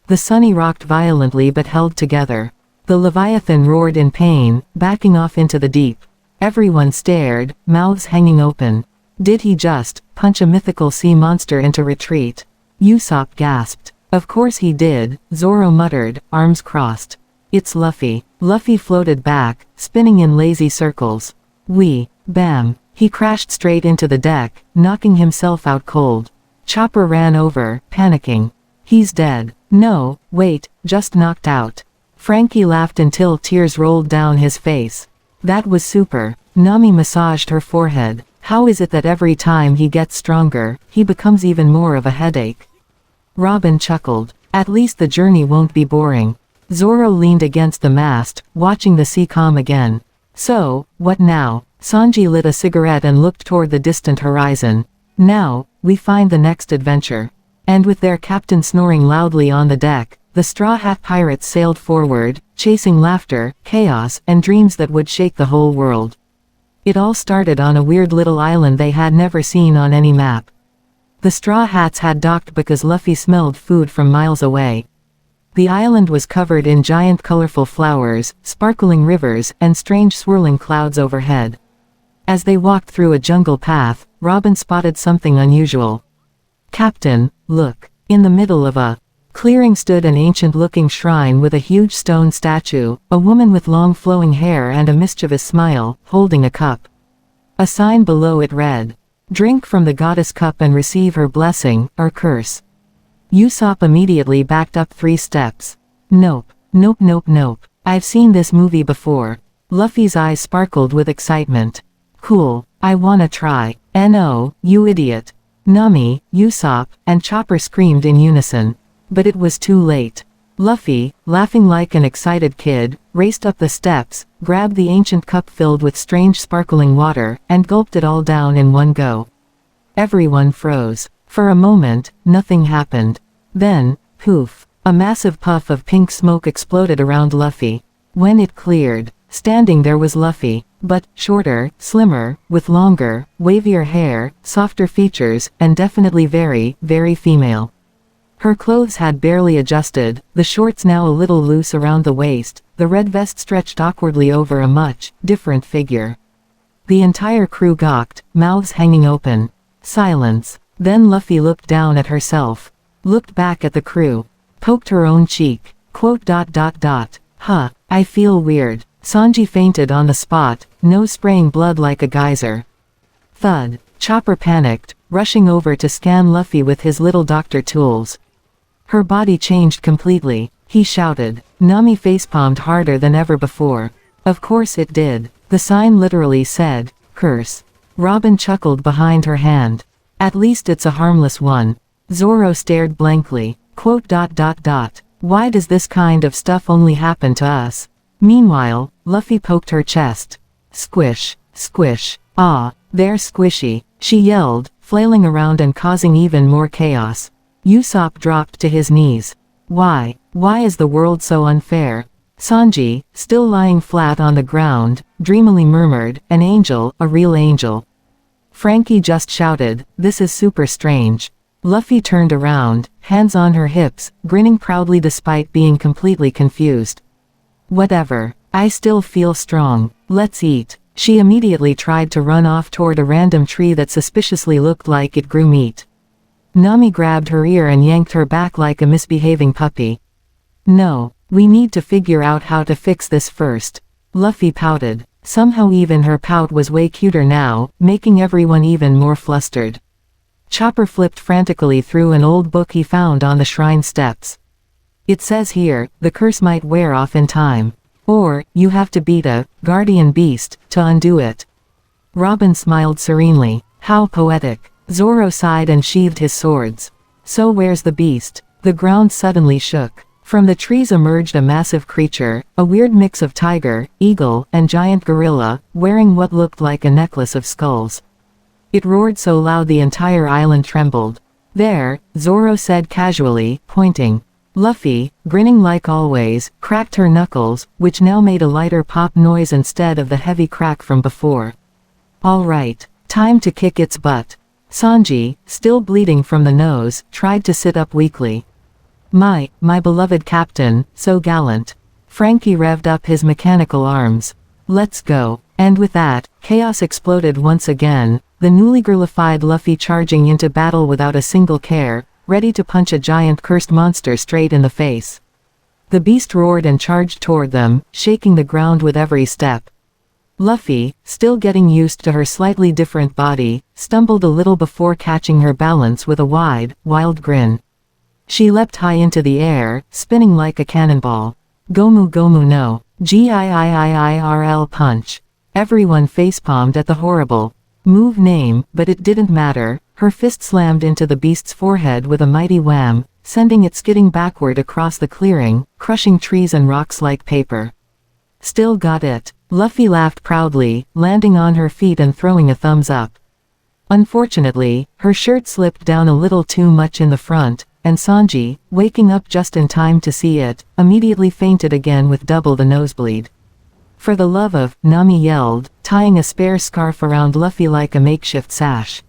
The Sunny rocked violently but held together. The Leviathan roared in pain, backing off into the deep. Everyone stared, mouths hanging open. Did he just punch a mythical sea monster into retreat? Usopp gasped. Of course he did, Zoro muttered, arms crossed. It's Luffy. Luffy floated back, spinning in lazy circles. Bam. He crashed straight into the deck, knocking himself out cold. Chopper ran over, panicking. He's dead. No, wait, just knocked out. Frankie laughed until tears rolled down his face. That was super. Nami massaged her forehead. How is it that every time he gets stronger, he becomes even more of a headache? Robin chuckled. At least the journey won't be boring. Zoro leaned against the mast, watching the sea calm again. So, what now? Sanji lit a cigarette and looked toward the distant horizon. Now, we find the next adventure. And with their captain snoring loudly on the deck, the Straw Hat Pirates sailed forward, chasing laughter, chaos, and dreams that would shake the whole world. It all started on a weird little island they had never seen on any map. The Straw Hats had docked because Luffy smelled food from miles away. The island was covered in giant colorful flowers, sparkling rivers, and strange swirling clouds overhead. As they walked through a jungle path, Robin spotted something unusual. "Captain, look." In the middle of a clearing stood an ancient-looking shrine with a huge stone statue, a woman with long flowing hair and a mischievous smile, holding a cup. A sign below it read, "Drink from the goddess cup and receive her blessing, or curse." Usopp immediately backed up 3 steps. Nope, nope, nope, nope. I've seen this movie before. Luffy's eyes sparkled with excitement. Cool, I wanna try. No, you idiot. Nami, Usopp, and Chopper screamed in unison. But it was too late. Luffy, laughing like an excited kid, raced up the steps, grabbed the ancient cup filled with strange sparkling water, and gulped it all down in one go. Everyone froze. For a moment, nothing happened. Then, poof, a massive puff of pink smoke exploded around Luffy. When it cleared, standing there was Luffy, but shorter, slimmer, with longer, wavier hair, softer features, and definitely very, very female. Her clothes had barely adjusted, the shorts now a little loose around the waist, the red vest stretched awkwardly over a much different figure. The entire crew gawked, mouths hanging open. Silence. Then Luffy looked down at herself. Looked back at the crew. Poked her own cheek. Quote. Huh, I feel weird. Sanji fainted on the spot, nose spraying blood like a geyser. Thud. Chopper panicked, rushing over to scan Luffy with his little doctor tools. Her body changed completely. He shouted. Nami facepalmed harder than ever before. Of course it did. The sign literally said, "Curse." Robin chuckled behind her hand. At least it's a harmless one. Zoro stared blankly. Quote. Why does this kind of stuff only happen to us? Meanwhile, Luffy poked her chest. Squish, squish. Ah, they're squishy, she yelled, flailing around and causing even more chaos. Usopp dropped to his knees. Why is the world so unfair? Sanji, still lying flat on the ground, dreamily murmured, "An angel, a real angel." Frankie just shouted, "This is super strange." Luffy turned around, hands on her hips, grinning proudly despite being completely confused. Whatever. I still feel strong. Let's eat. She immediately tried to run off toward a random tree that suspiciously looked like it grew meat. Nami grabbed her ear and yanked her back like a misbehaving puppy. No, we need to figure out how to fix this first. Luffy pouted. Somehow even her pout was way cuter now, making everyone even more flustered. Chopper flipped frantically through an old book he found on the shrine steps. It says here, the curse might wear off in time. Or, you have to beat a guardian beast to undo it. Robin smiled serenely. How poetic. Zoro sighed and sheathed his swords. So where's the beast? The ground suddenly shook. From the trees emerged a massive creature, a weird mix of tiger, eagle, and giant gorilla, wearing what looked like a necklace of skulls. It roared so loud the entire island trembled. There, Zoro said casually, pointing. Luffy, grinning like always, cracked her knuckles, which now made a lighter pop noise instead of the heavy crack from before. All right, time to kick its butt. Sanji, still bleeding from the nose, tried to sit up weakly. My beloved captain, so gallant. Frankie revved up his mechanical arms. Let's go. And with that, chaos exploded once again, the newly girlified Luffy charging into battle without a single care, ready to punch a giant cursed monster straight in the face. The beast roared and charged toward them, shaking the ground with every step. Luffy, still getting used to her slightly different body, stumbled a little before catching her balance with a wide, wild grin. She leapt high into the air, spinning like a cannonball. Gomu Gomu no. Giirl punch. Everyone facepalmed at the horrible move name, but it didn't matter. Her fist slammed into the beast's forehead with a mighty wham, sending it skidding backward across the clearing, crushing trees and rocks like paper. Still got it. Luffy laughed proudly, landing on her feet and throwing a thumbs up. Unfortunately, her shirt slipped down a little too much in the front, and Sanji, waking up just in time to see it, immediately fainted again with double the nosebleed. For the love of, Nami yelled, tying a spare scarf around Luffy like a makeshift sash.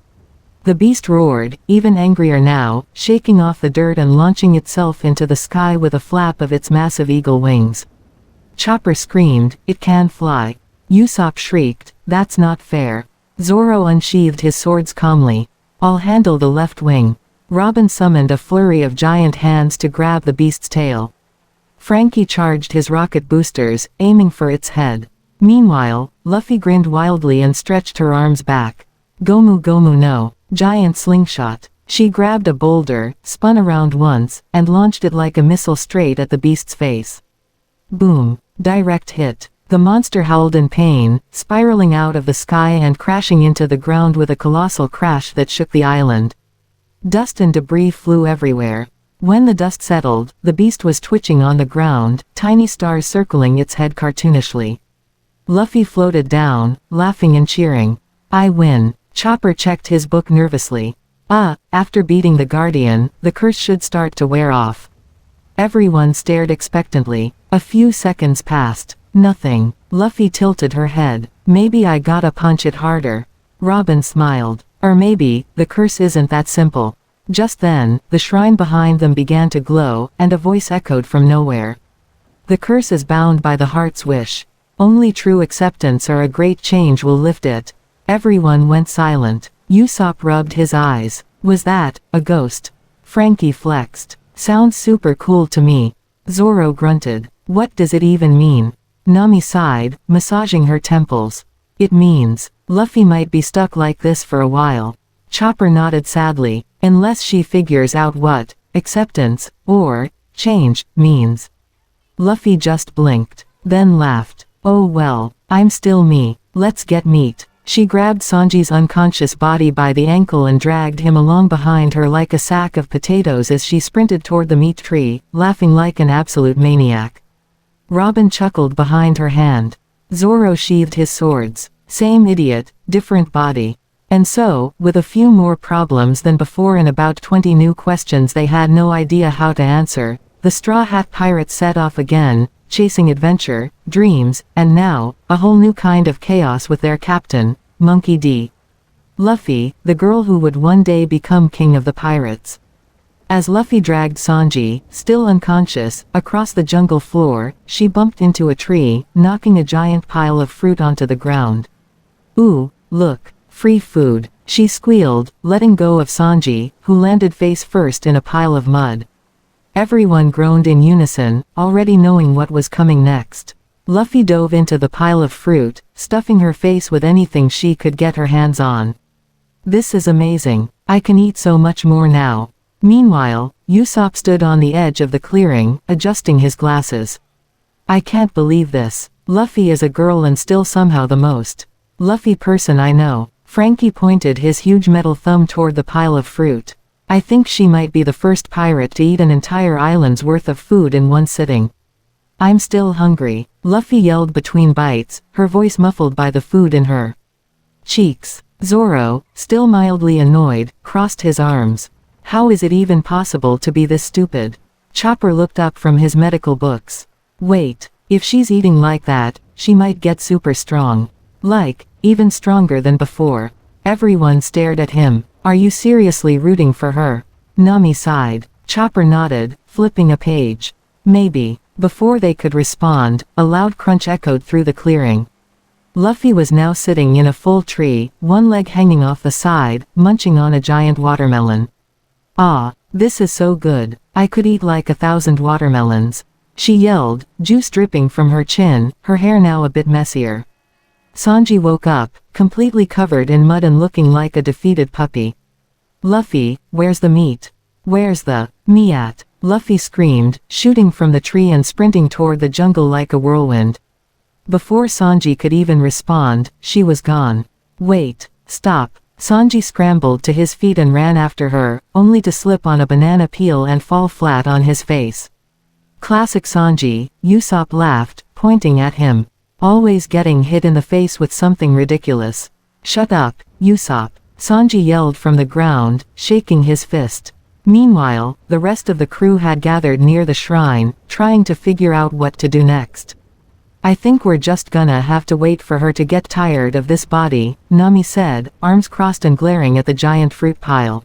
The beast roared, even angrier now, shaking off the dirt and launching itself into the sky with a flap of its massive eagle wings. Chopper screamed, "It can fly." Usopp shrieked, "That's not fair." Zoro unsheathed his swords calmly. "I'll handle the left wing." Robin summoned a flurry of giant hands to grab the beast's tail. Frankie charged his rocket boosters, aiming for its head. Meanwhile, Luffy grinned wildly and stretched her arms back. "Gomu Gomu no." Giant slingshot. She grabbed a boulder, spun around once, and launched it like a missile straight at the beast's face. Boom. Direct hit. The monster howled in pain, spiraling out of the sky and crashing into the ground with a colossal crash that shook the island. Dust and debris flew everywhere. When the dust settled, the beast was twitching on the ground, tiny stars circling its head cartoonishly. Luffy floated down, laughing and cheering. "I win." Chopper checked his book nervously. After beating the Guardian, the curse should start to wear off. Everyone stared expectantly. A few seconds passed. Nothing. Luffy tilted her head. "Maybe I gotta punch it harder." Robin smiled. "Or maybe, the curse isn't that simple." Just then, the shrine behind them began to glow, and a voice echoed from nowhere. "The curse is bound by the heart's wish. Only true acceptance or a great change will lift it." Everyone went silent. Usopp rubbed his eyes. "Was that a ghost?" Frankie flexed. "Sounds super cool to me." Zoro grunted. "What does it even mean?" Nami sighed, massaging her temples. "It means, Luffy might be stuck like this for a while." Chopper nodded sadly. "Unless she figures out what acceptance, or change, means." Luffy just blinked, then laughed. "Oh well, I'm still me. Let's get meat." She grabbed Sanji's unconscious body by the ankle and dragged him along behind her like a sack of potatoes as she sprinted toward the meat tree, laughing like an absolute maniac. Robin chuckled behind her hand. Zoro sheathed his swords. Same idiot, different body. And so, with a few more problems than before and about 20 new questions they had no idea how to answer, the Straw Hat Pirates set off again, chasing adventure, dreams, and now, a whole new kind of chaos with their captain, Monkey D. Luffy, the girl who would one day become king of the pirates. As Luffy dragged Sanji, still unconscious, across the jungle floor, she bumped into a tree, knocking a giant pile of fruit onto the ground. "Ooh, look, free food," she squealed, letting go of Sanji, who landed face first in a pile of mud. Everyone groaned in unison, already knowing what was coming next. Luffy dove into the pile of fruit, stuffing her face with anything she could get her hands on. "This is amazing. I can eat so much more now." Meanwhile, Usopp stood on the edge of the clearing, adjusting his glasses. "I can't believe this. Luffy is a girl and still somehow the most Luffy person I know." Frankie pointed his huge metal thumb toward the pile of fruit. "I think she might be the first pirate to eat an entire island's worth of food in one sitting." "I'm still hungry," Luffy yelled between bites, her voice muffled by the food in her cheeks. Zoro, still mildly annoyed, crossed his arms. "How is it even possible to be this stupid?" Chopper looked up from his medical books. "Wait, if she's eating like that, she might get super strong. Like, even stronger than before." Everyone stared at him. "Are you seriously rooting for her?" Nami sighed. Chopper nodded, flipping a page. "Maybe." Before they could respond, a loud crunch echoed through the clearing. Luffy was now sitting in a full tree, one leg hanging off the side, munching on a giant watermelon. "Ah, this is so good. I could eat like 1,000 watermelons." She yelled, juice dripping from her chin, her hair now a bit messier. Sanji woke up, completely covered in mud and looking like a defeated puppy. "Luffy, where's the meat? Where's the me at?" Luffy screamed, shooting from the tree and sprinting toward the jungle like a whirlwind. Before Sanji could even respond, she was gone. "Wait, stop." Sanji scrambled to his feet and ran after her, only to slip on a banana peel and fall flat on his face. Classic Sanji, Usopp laughed, pointing at him. Always getting hit in the face with something ridiculous. Shut up, Usopp, Sanji yelled from the ground, shaking his fist. Meanwhile, the rest of the crew had gathered near the shrine, trying to figure out what to do next. I think we're just gonna have to wait for her to get tired of this body, Nami said, arms crossed and glaring at the giant fruit pile.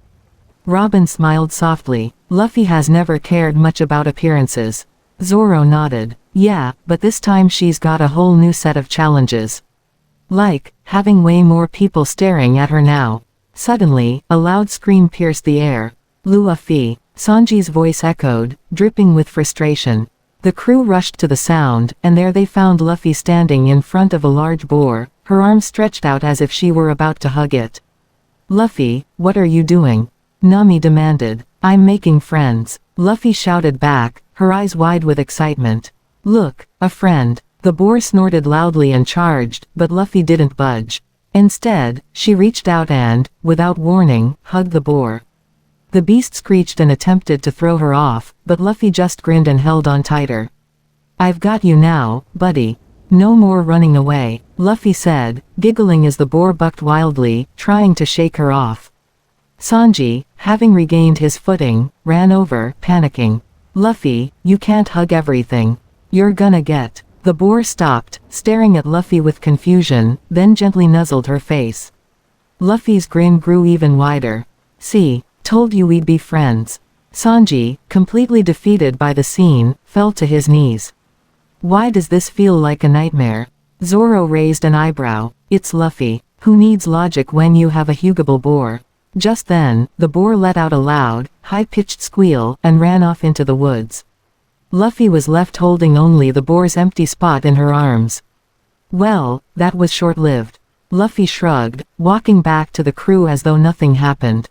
Robin smiled softly. Luffy has never cared much about appearances. Zoro nodded. Yeah, but this time she's got a whole new set of challenges. Like, having way more people staring at her now. Suddenly, a loud scream pierced the air. Luffy, Sanji's voice echoed, dripping with frustration. The crew rushed to the sound, and there they found Luffy standing in front of a large boar, her arms stretched out as if she were about to hug it. Luffy, what are you doing? Nami demanded. I'm making friends. Luffy shouted back, her eyes wide with excitement. Look, a friend. The boar snorted loudly and charged, but Luffy didn't budge. Instead, she reached out and, without warning, hugged the boar. The beast screeched and attempted to throw her off, but Luffy just grinned and held on tighter. I've got you now, buddy. No more running away, Luffy said, giggling as the boar bucked wildly, trying to shake her off. Sanji, having regained his footing, ran over, panicking. Luffy, you can't hug everything. You're gonna get. The boar stopped, staring at Luffy with confusion, then gently nuzzled her face. Luffy's grin grew even wider. See, told you we'd be friends. Sanji, completely defeated by the scene, fell to his knees. Why does this feel like a nightmare? Zoro raised an eyebrow. It's Luffy. Who needs logic when you have a huggable boar? Just then, the boar let out a loud, high-pitched squeal, and ran off into the woods. Luffy was left holding only the boar's empty spot in her arms. Well, that was short-lived. Luffy shrugged, walking back to the crew as though nothing happened.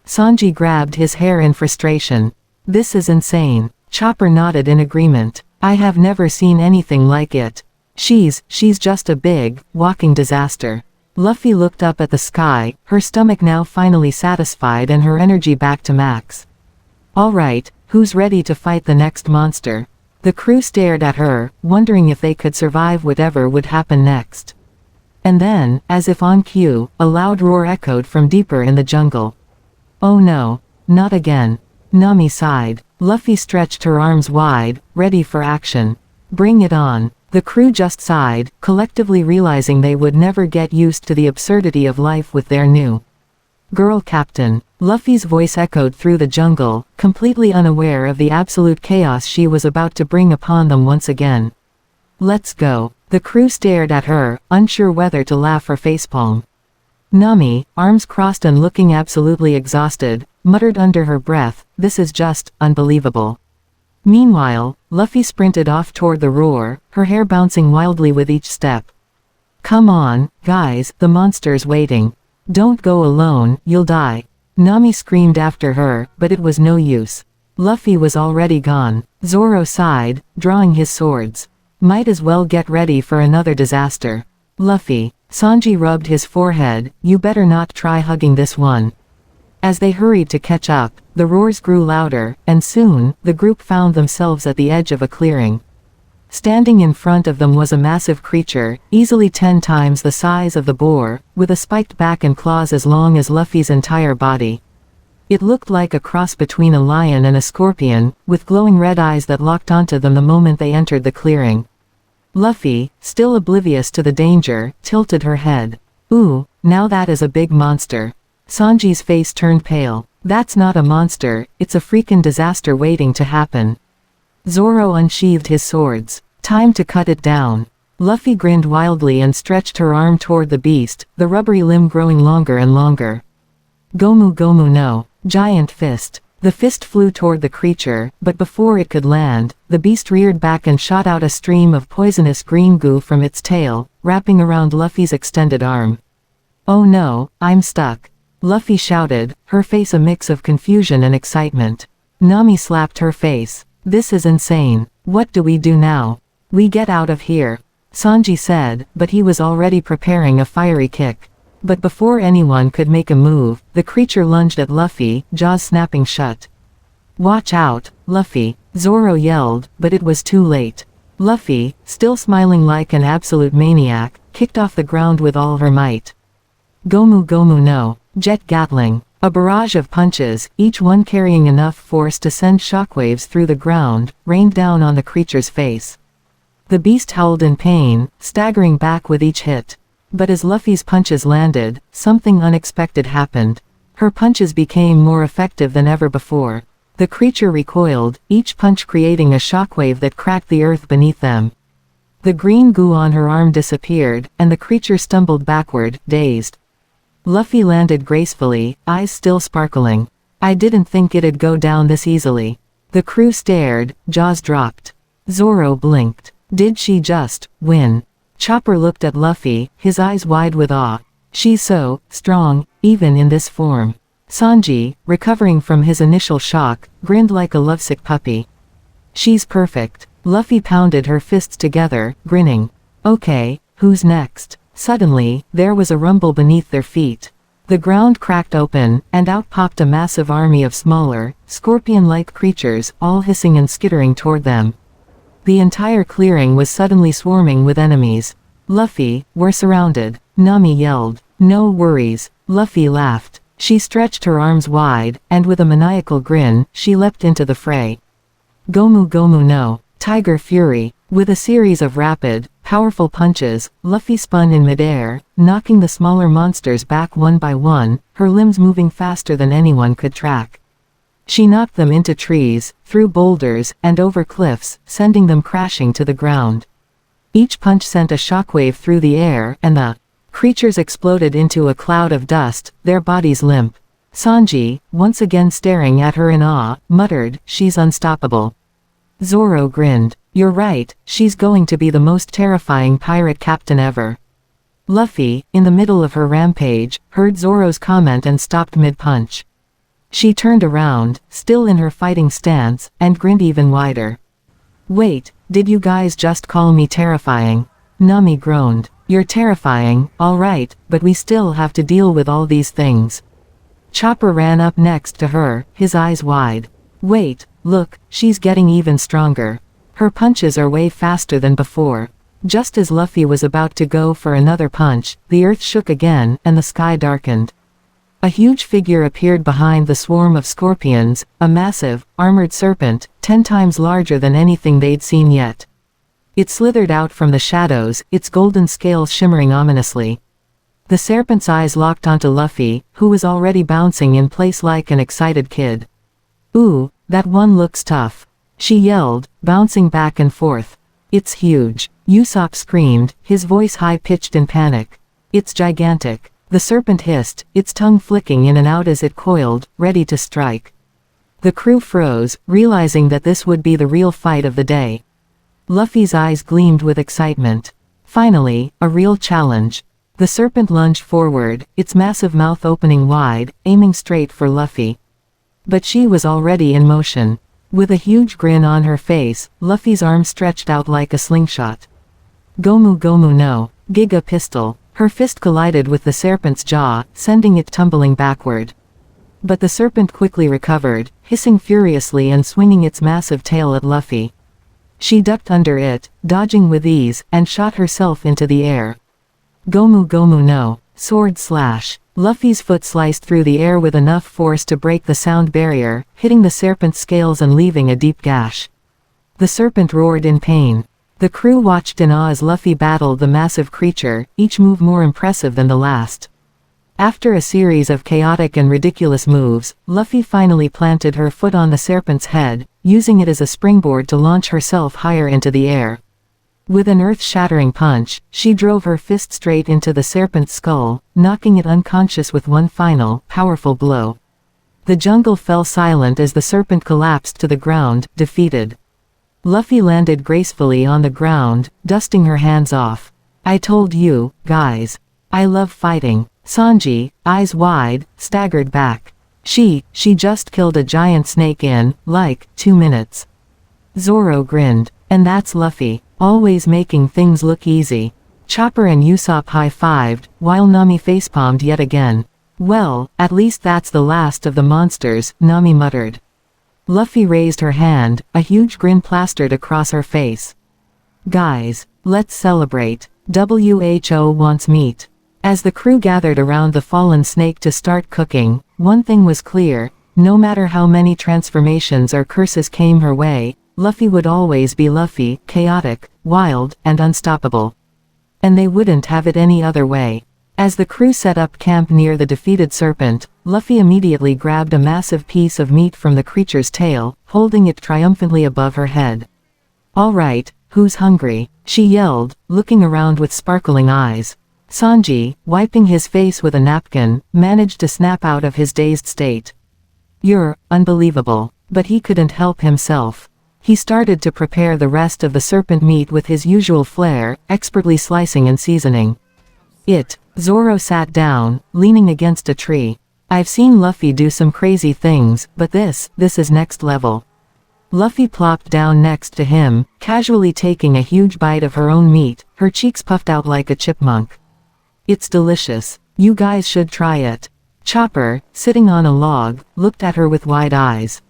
Sanji grabbed his hair in frustration. This is insane. Chopper nodded in agreement. I have never seen anything like it. She's just a big, walking disaster. Luffy looked up at the sky, her stomach now finally satisfied and her energy back to max. Alright, who's ready to fight the next monster? The crew stared at her, wondering if they could survive whatever would happen next. And then, as if on cue, a loud roar echoed from deeper in the jungle. Oh no, not again. Nami sighed. Luffy stretched her arms wide, ready for action. Bring it on. The crew just sighed, collectively realizing they would never get used to the absurdity of life with their new girl captain. Luffy's voice echoed through the jungle, completely unaware of the absolute chaos she was about to bring upon them once again. Let's go. The crew stared at her, unsure whether to laugh or facepalm. Nami, arms crossed and looking absolutely exhausted, muttered under her breath, this is just unbelievable. Meanwhile, Luffy sprinted off toward the roar, her hair bouncing wildly with each step. Come on, guys, the monster's waiting. Don't go alone, you'll die. Nami screamed after her, but it was no use. Luffy was already gone. Zoro sighed, drawing his swords. Might as well get ready for another disaster. Luffy. Sanji rubbed his forehead, you better not try hugging this one. As they hurried to catch up, the roars grew louder, and soon, the group found themselves at the edge of a clearing. Standing in front of them was a massive creature, easily 10 times the size of the boar, with a spiked back and claws as long as Luffy's entire body. It looked like a cross between a lion and a scorpion, with glowing red eyes that locked onto them the moment they entered the clearing. Luffy, still oblivious to the danger, tilted her head. Ooh, now that is a big monster. Sanji's face turned pale. That's not a monster, it's a freakin' disaster waiting to happen. Zoro unsheathed his swords. Time to cut it down. Luffy grinned wildly and stretched her arm toward the beast, the rubbery limb growing longer and longer. Gomu Gomu no. Giant fist. The fist flew toward the creature, but before it could land, the beast reared back and shot out a stream of poisonous green goo from its tail, wrapping around Luffy's extended arm. Oh no, I'm stuck. Luffy shouted, her face a mix of confusion and excitement. Nami slapped her face. This is insane. What do we do now? We get out of here. Sanji said, but he was already preparing a fiery kick. But before anyone could make a move, the creature lunged at Luffy, jaws snapping shut. "Watch out, Luffy," Zoro yelled, but it was too late. Luffy, still smiling like an absolute maniac, kicked off the ground with all her might. Gomu Gomu no, Jet Gatling. A barrage of punches, each one carrying enough force to send shockwaves through the ground, rained down on the creature's face. The beast howled in pain, staggering back with each hit. But as Luffy's punches landed, something unexpected happened. Her punches became more effective than ever before. The creature recoiled, each punch creating a shockwave that cracked the earth beneath them. The green goo on her arm disappeared, and the creature stumbled backward, dazed. Luffy landed gracefully, eyes still sparkling. "I didn't think it'd go down this easily." The crew stared, jaws dropped. Zoro blinked. Did she just win? Chopper looked at Luffy, his eyes wide with awe. She's so strong, even in this form. Sanji, recovering from his initial shock, grinned like a lovesick puppy. She's perfect. Luffy pounded her fists together, grinning. Okay, who's next? Suddenly, there was a rumble beneath their feet. The ground cracked open, and out popped a massive army of smaller, scorpion-like creatures, all hissing and skittering toward them. The entire clearing was suddenly swarming with enemies. "Luffy, we're surrounded," Nami yelled. "No worries." Luffy laughed. She stretched her arms wide, and with a maniacal grin, she leapt into the fray. Gomu Gomu no, Tiger Fury. With a series of rapid, powerful punches, Luffy spun in midair, knocking the smaller monsters back one by one, her limbs moving faster than anyone could track. She knocked them into trees, through boulders, and over cliffs, sending them crashing to the ground. Each punch sent a shockwave through the air, and the creatures exploded into a cloud of dust, their bodies limp. Sanji, once again staring at her in awe, muttered, "She's unstoppable." Zoro grinned. "You're right, she's going to be the most terrifying pirate captain ever." Luffy, in the middle of her rampage, heard Zoro's comment and stopped mid-punch. She turned around, still in her fighting stance, and grinned even wider. "Wait, did you guys just call me terrifying?" Nami groaned. "You're terrifying, all right, but we still have to deal with all these things." Chopper ran up next to her, his eyes wide. "Wait, look, she's getting even stronger. Her punches are way faster than before." Just as Luffy was about to go for another punch, the earth shook again, and the sky darkened. A huge figure appeared behind the swarm of scorpions, a massive, armored serpent, 10 times larger than anything they'd seen yet. It slithered out from the shadows, its golden scales shimmering ominously. The serpent's eyes locked onto Luffy, who was already bouncing in place like an excited kid. "Ooh, that one looks tough," she yelled, bouncing back and forth. "It's huge," Usopp screamed, his voice high-pitched in panic. "It's gigantic," the serpent hissed, its tongue flicking in and out as it coiled, ready to strike. The crew froze, realizing that this would be the real fight of the day. Luffy's eyes gleamed with excitement. Finally, a real challenge. The serpent lunged forward, its massive mouth opening wide, aiming straight for Luffy. But she was already in motion. With a huge grin on her face, Luffy's arm stretched out like a slingshot. Gomu Gomu no, Giga Pistol. Her fist collided with the serpent's jaw, sending it tumbling backward. But the serpent quickly recovered, hissing furiously and swinging its massive tail at Luffy. She ducked under it, dodging with ease, and shot herself into the air. Gomu Gomu no, Sword Slash. Luffy's foot sliced through the air with enough force to break the sound barrier, hitting the serpent's scales and leaving a deep gash. The serpent roared in pain. The crew watched in awe as Luffy battled the massive creature, each move more impressive than the last. After a series of chaotic and ridiculous moves, Luffy finally planted her foot on the serpent's head, using it as a springboard to launch herself higher into the air. With an earth-shattering punch, she drove her fist straight into the serpent's skull, knocking it unconscious with one final, powerful blow. The jungle fell silent as the serpent collapsed to the ground, defeated. Luffy landed gracefully on the ground, dusting her hands off. "I told you, guys. I love fighting." Sanji, eyes wide, staggered back. She just killed a giant snake in, like, 2 minutes. Zoro grinned. "And that's Luffy, always making things look easy." Chopper and Usopp high-fived, while Nami facepalmed yet again. Well, at least that's the last of the monsters, Nami muttered. Luffy raised her hand, a huge grin plastered across her face. Guys, let's celebrate. WHO wants meat. As the crew gathered around the fallen snake to start cooking, one thing was clear: no matter how many transformations or curses came her way, Luffy would always be Luffy, chaotic, wild, and unstoppable. And they wouldn't have it any other way. As the crew set up camp near the defeated serpent, Luffy immediately grabbed a massive piece of meat from the creature's tail, holding it triumphantly above her head. "All right, who's hungry?" she yelled, looking around with sparkling eyes. Sanji, wiping his face with a napkin, managed to snap out of his dazed state. "You're unbelievable." But he couldn't help himself. He started to prepare the rest of the serpent meat with his usual flair, expertly slicing and seasoning. Zoro sat down, leaning against a tree. "I've seen Luffy do some crazy things, but this is next level." Luffy plopped down next to him, casually taking a huge bite of her own meat, her cheeks puffed out like a chipmunk. "It's delicious. You guys should try it." Chopper, sitting on a log, looked at her with wide eyes.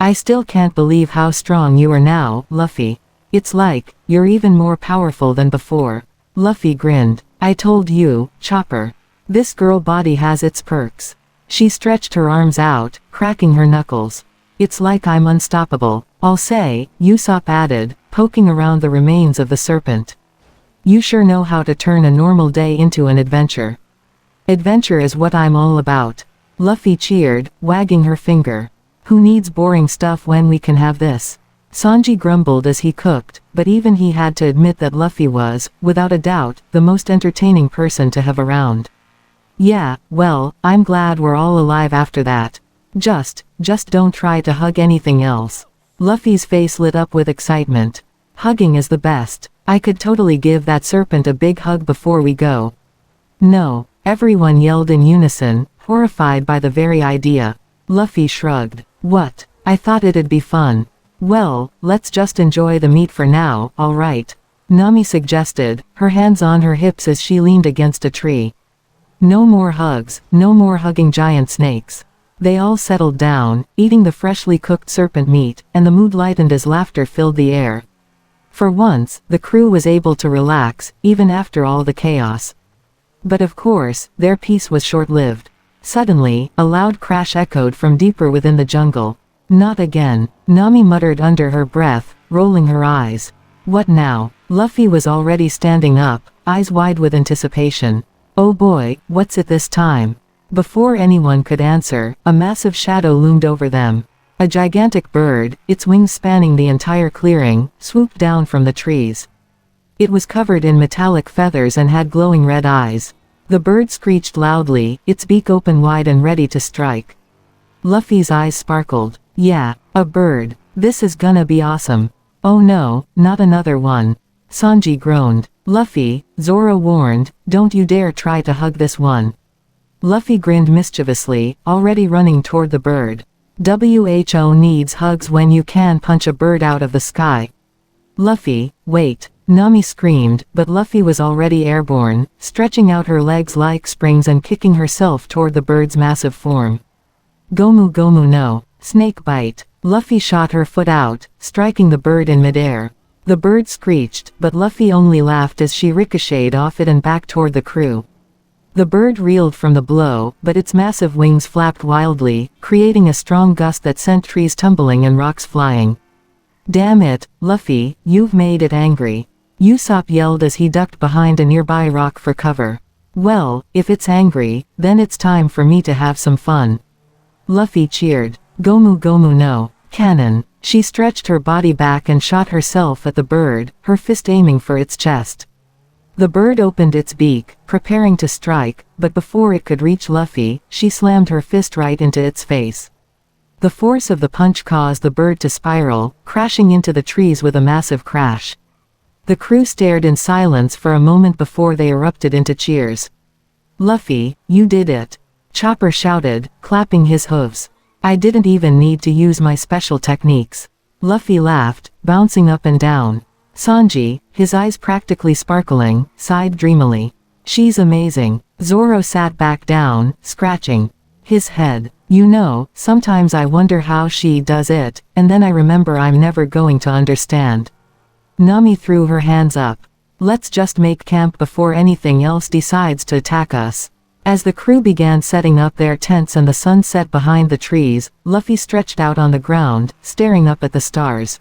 "I still can't believe how strong you are now, Luffy. It's like, you're even more powerful than before." Luffy grinned. "I told you, Chopper. This girl body has its perks." She stretched her arms out, cracking her knuckles. "It's like I'm unstoppable, I'll say," Usopp added, poking around the remains of the serpent. "You sure know how to turn a normal day into an adventure." "Adventure is what I'm all about," Luffy cheered, wagging her finger. "Who needs boring stuff when we can have this?" Sanji grumbled as he cooked, but even he had to admit that Luffy was, without a doubt, the most entertaining person to have around. "Yeah, well, I'm glad we're all alive after that. Just don't try to hug anything else." Luffy's face lit up with excitement. "Hugging is the best. I could totally give that serpent a big hug before we go." "No," everyone yelled in unison, horrified by the very idea. Luffy shrugged. "What? I thought it'd be fun." "Well, let's just enjoy the meat for now, alright," Nami suggested, her hands on her hips as she leaned against a tree. No more hugs, no more hugging giant snakes. They all settled down, eating the freshly cooked serpent meat, and the mood lightened as laughter filled the air. For once, the crew was able to relax, even after all the chaos. But of course, their peace was short-lived. Suddenly, a loud crash echoed from deeper within the jungle. "Not again," Nami muttered under her breath, rolling her eyes. "What now?" Luffy was already standing up, eyes wide with anticipation. "Oh boy, what's it this time?" Before anyone could answer, a massive shadow loomed over them. A gigantic bird, its wings spanning the entire clearing, swooped down from the trees. It was covered in metallic feathers and had glowing red eyes. The bird screeched loudly, its beak open wide and ready to strike. Luffy's eyes sparkled. "Yeah, a bird. This is gonna be awesome." "Oh no, not another one." Sanji groaned. "Luffy," Zoro warned, "don't you dare try to hug this one." Luffy grinned mischievously, already running toward the bird. "WHO needs hugs when you can punch a bird out of the sky." "Luffy, wait," Nami screamed, but Luffy was already airborne, stretching out her legs like springs and kicking herself toward the bird's massive form. "Gomu Gomu no. Snake bite." Luffy shot her foot out, striking the bird in midair. The bird screeched, but Luffy only laughed as she ricocheted off it and back toward the crew. The bird reeled from the blow, but its massive wings flapped wildly, creating a strong gust that sent trees tumbling and rocks flying. "Damn it, Luffy, you've made it angry," Usopp yelled as he ducked behind a nearby rock for cover. "Well, if it's angry, then it's time for me to have some fun." Luffy cheered. "Gomu Gomu no. Cannon." She stretched her body back and shot herself at the bird, her fist aiming for its chest. The bird opened its beak, preparing to strike, but before it could reach Luffy, she slammed her fist right into its face. The force of the punch caused the bird to spiral, crashing into the trees with a massive crash. The crew stared in silence for a moment before they erupted into cheers. "Luffy, you did it!" Chopper shouted, clapping his hooves. "I didn't even need to use my special techniques." Luffy laughed, bouncing up and down. Sanji, his eyes practically sparkling, sighed dreamily. She's amazing. Zoro sat back down, scratching his head. You know, sometimes I wonder how she does it, and then I remember I'm never going to understand. Nami threw her hands up. Let's just make camp before anything else decides to attack us. As the crew began setting up their tents and the sun set behind the trees, Luffy stretched out on the ground, staring up at the stars.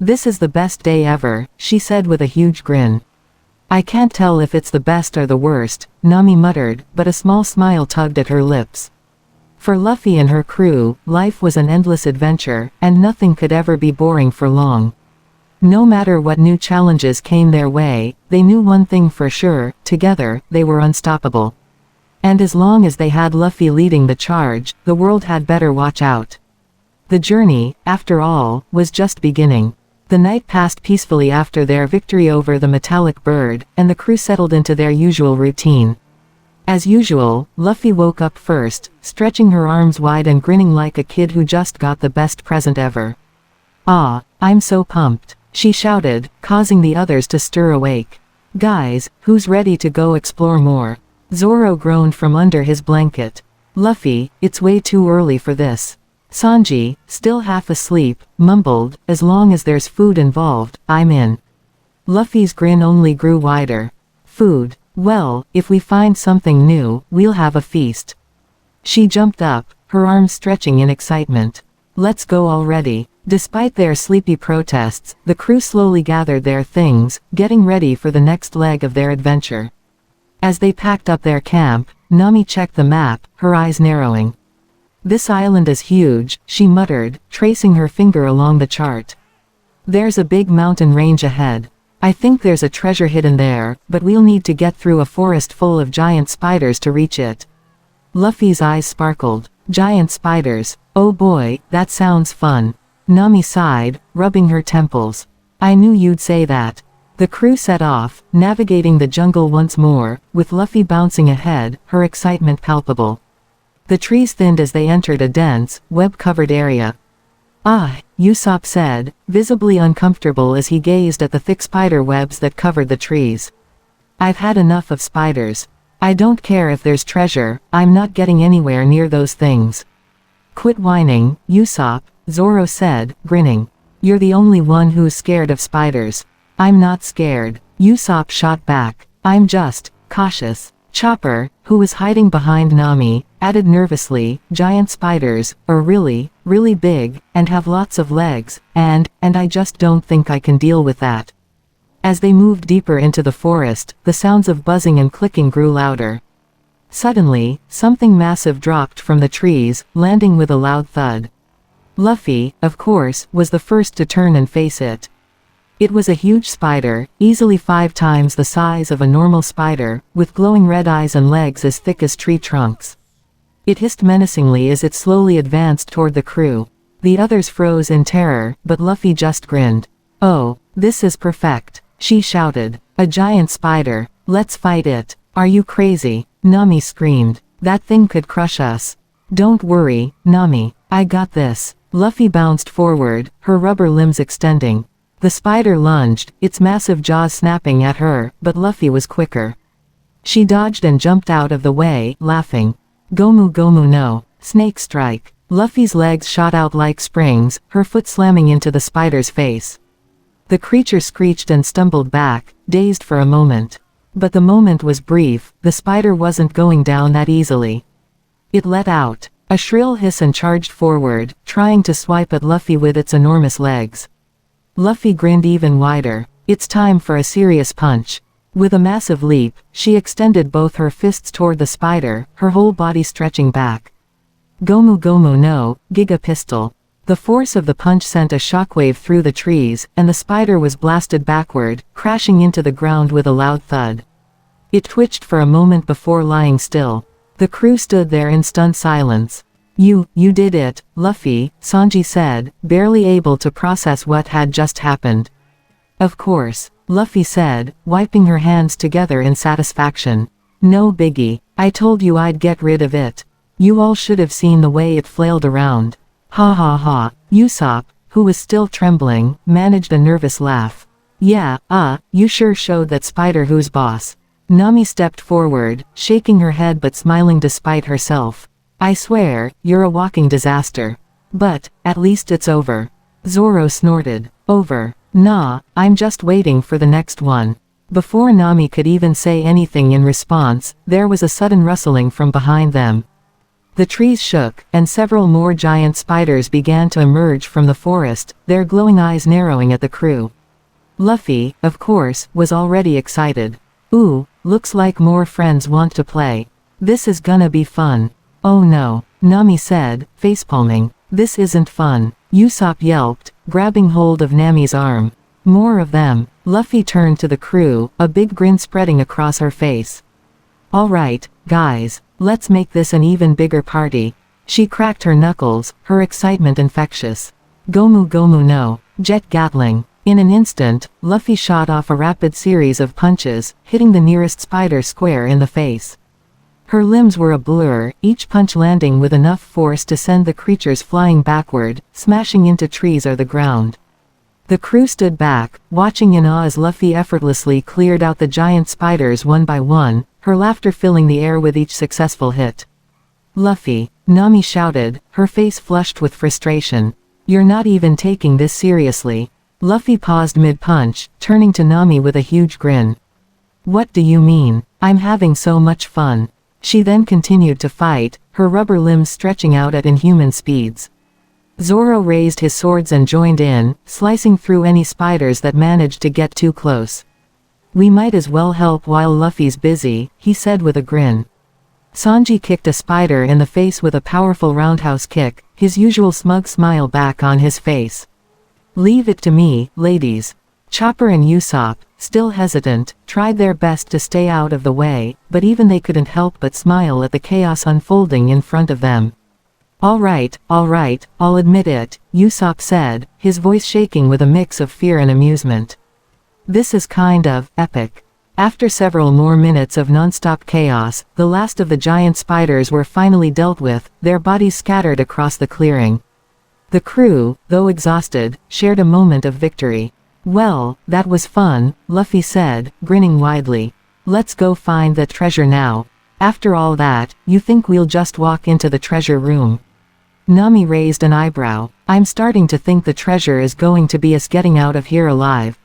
This is the best day ever, she said with a huge grin. I can't tell if it's the best or the worst, Nami muttered, but a small smile tugged at her lips. For Luffy and her crew, life was an endless adventure, and nothing could ever be boring for long. No matter what new challenges came their way, they knew one thing for sure: together, they were unstoppable. And as long as they had Luffy leading the charge, the world had better watch out. The journey, after all, was just beginning. The night passed peacefully after their victory over the metallic bird, and the crew settled into their usual routine. As usual, Luffy woke up first, stretching her arms wide and grinning like a kid who just got the best present ever. "Ah, I'm so pumped," she shouted, causing the others to stir awake. "Guys, who's ready to go explore more?" Zoro groaned from under his blanket. "Luffy, it's way too early for this." Sanji, still half asleep, mumbled, "As long as there's food involved, I'm in." Luffy's grin only grew wider. "Food? Well, if we find something new, we'll have a feast." She jumped up, her arms stretching in excitement. "Let's go already." Despite their sleepy protests, the crew slowly gathered their things, getting ready for the next leg of their adventure. As they packed up their camp, Nami checked the map, her eyes narrowing. "This island is huge," she muttered, tracing her finger along the chart. "There's a big mountain range ahead. I think there's a treasure hidden there, but we'll need to get through a forest full of giant spiders to reach it." Luffy's eyes sparkled. "Giant spiders. Oh boy, that sounds fun." Nami sighed, rubbing her temples. "I knew you'd say that." The crew set off, navigating the jungle once more, with Luffy bouncing ahead, her excitement palpable. The trees thinned as they entered a dense, web-covered area. "Ah," Usopp said, visibly uncomfortable as he gazed at the thick spider webs that covered the trees. "I've had enough of spiders. I don't care if there's treasure, I'm not getting anywhere near those things." "Quit whining, Usopp," Zoro said, grinning. "You're the only one who's scared of spiders." "I'm not scared," Usopp shot back. "I'm just cautious." Chopper, who was hiding behind Nami, added nervously, "Giant spiders are really, really big, and have lots of legs, and I just don't think I can deal with that." As they moved deeper into the forest, the sounds of buzzing and clicking grew louder. Suddenly, something massive dropped from the trees, landing with a loud thud. Luffy, of course, was the first to turn and face it. It was a huge spider, easily 5 times the size of a normal spider, with glowing red eyes and legs as thick as tree trunks. It hissed menacingly as it slowly advanced toward the crew. The others froze in terror, but Luffy just grinned. "Oh, this is perfect," she shouted. "A giant spider. Let's fight it." "Are you crazy?" Nami screamed. "That thing could crush us." "Don't worry, Nami. I got this." Luffy bounced forward, her rubber limbs extending. The spider lunged, its massive jaws snapping at her, but Luffy was quicker. She dodged and jumped out of the way, laughing. "Gomu Gomu no. Snake strike." Luffy's legs shot out like springs, her foot slamming into the spider's face. The creature screeched and stumbled back, dazed for a moment. But the moment was brief, the spider wasn't going down that easily. It let out a shrill hiss and charged forward, trying to swipe at Luffy with its enormous legs. Luffy grinned even wider. "It's time for a serious punch." With a massive leap, she extended both her fists toward the spider, her whole body stretching back. Gomu Gomu no, Giga Pistol. The force of the punch sent a shockwave through the trees, and the spider was blasted backward, crashing into the ground with a loud thud. It twitched for a moment before lying still. The crew stood there in stunned silence. You did it, Luffy," Sanji said, barely able to process what had just happened. "Of course," Luffy said, wiping her hands together in satisfaction. "No biggie. I told you I'd get rid of it. You all should have seen the way it flailed around." "Ha ha ha." Usopp, who was still trembling, managed a nervous laugh. Yeah, you sure showed that spider who's boss. Nami stepped forward, shaking her head but smiling despite herself. I swear, you're a walking disaster. But, at least it's over. Zoro snorted. Over. Nah, I'm just waiting for the next one. Before Nami could even say anything in response, there was a sudden rustling from behind them. The trees shook, and several more giant spiders began to emerge from the forest, their glowing eyes narrowing at the crew. Luffy, of course, was already excited. Ooh, looks like more friends want to play. This is gonna be fun. Oh no, Nami said, facepalming. This isn't fun. Usopp yelped, grabbing hold of Nami's arm. More of them. Luffy turned to the crew, a big grin spreading across her face. Alright, guys, let's make this an even bigger party. She cracked her knuckles, her excitement infectious. Gomu Gomu no, Jet Gatling. In an instant, Luffy shot off a rapid series of punches, hitting the nearest spider square in the face. Her limbs were a blur, each punch landing with enough force to send the creatures flying backward, smashing into trees or the ground. The crew stood back, watching in awe as Luffy effortlessly cleared out the giant spiders one by one, her laughter filling the air with each successful hit. Luffy, Nami shouted, her face flushed with frustration. You're not even taking this seriously. Luffy paused mid-punch, turning to Nami with a huge grin. What do you mean? I'm having so much fun. She then continued to fight, her rubber limbs stretching out at inhuman speeds. Zoro raised his swords and joined in, slicing through any spiders that managed to get too close. We might as well help while Luffy's busy, he said with a grin. Sanji kicked a spider in the face with a powerful roundhouse kick, his usual smug smile back on his face. Leave it to me, ladies. Chopper and Usopp, still hesitant, tried their best to stay out of the way, but even they couldn't help but smile at the chaos unfolding in front of them. Alright, I'll admit it, Usopp said, his voice shaking with a mix of fear and amusement. This is kind of epic. After several more minutes of non-stop chaos, the last of the giant spiders were finally dealt with, their bodies scattered across the clearing. The crew, though exhausted, shared a moment of victory. Well, that was fun, Luffy said, grinning widely. Let's go find that treasure now. After all that, you think we'll just walk into the treasure room? Nami raised an eyebrow. I'm starting to think the treasure is going to be us getting out of here alive.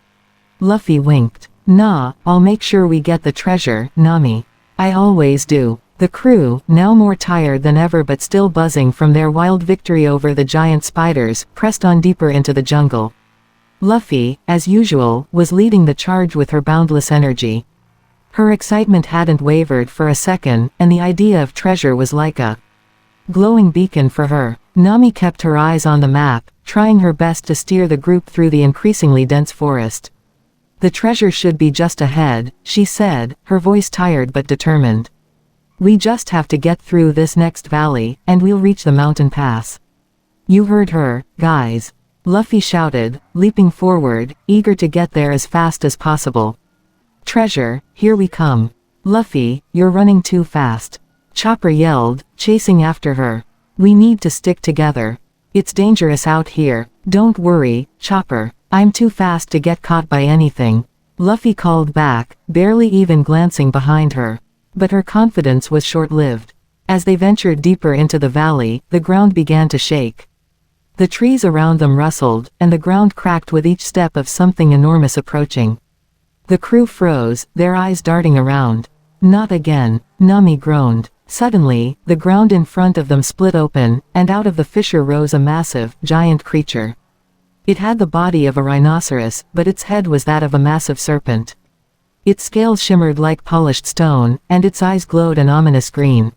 Luffy winked. Nah, I'll make sure we get the treasure, Nami. I always do. The crew, now more tired than ever but still buzzing from their wild victory over the giant spiders, pressed on deeper into the jungle. Luffy, as usual, was leading the charge with her boundless energy. Her excitement hadn't wavered for a second, and the idea of treasure was like a glowing beacon for her. Nami kept her eyes on the map, trying her best to steer the group through the increasingly dense forest. The treasure should be just ahead, she said, her voice tired but determined. We just have to get through this next valley, and we'll reach the mountain pass. You heard her, guys. Luffy shouted, leaping forward, eager to get there as fast as possible. Treasure, here we come. Luffy, you're running too fast. Chopper yelled, chasing after her. We need to stick together. It's dangerous out here. Don't worry, Chopper. I'm too fast to get caught by anything. Luffy called back, barely even glancing behind her. But her confidence was short-lived. As they ventured deeper into the valley, the ground began to shake. The trees around them rustled, and the ground cracked with each step of something enormous approaching. The crew froze, their eyes darting around. Not again, Nami groaned. Suddenly, the ground in front of them split open, and out of the fissure rose a massive, giant creature. It had the body of a rhinoceros, but its head was that of a massive serpent. Its scales shimmered like polished stone, and its eyes glowed an ominous green.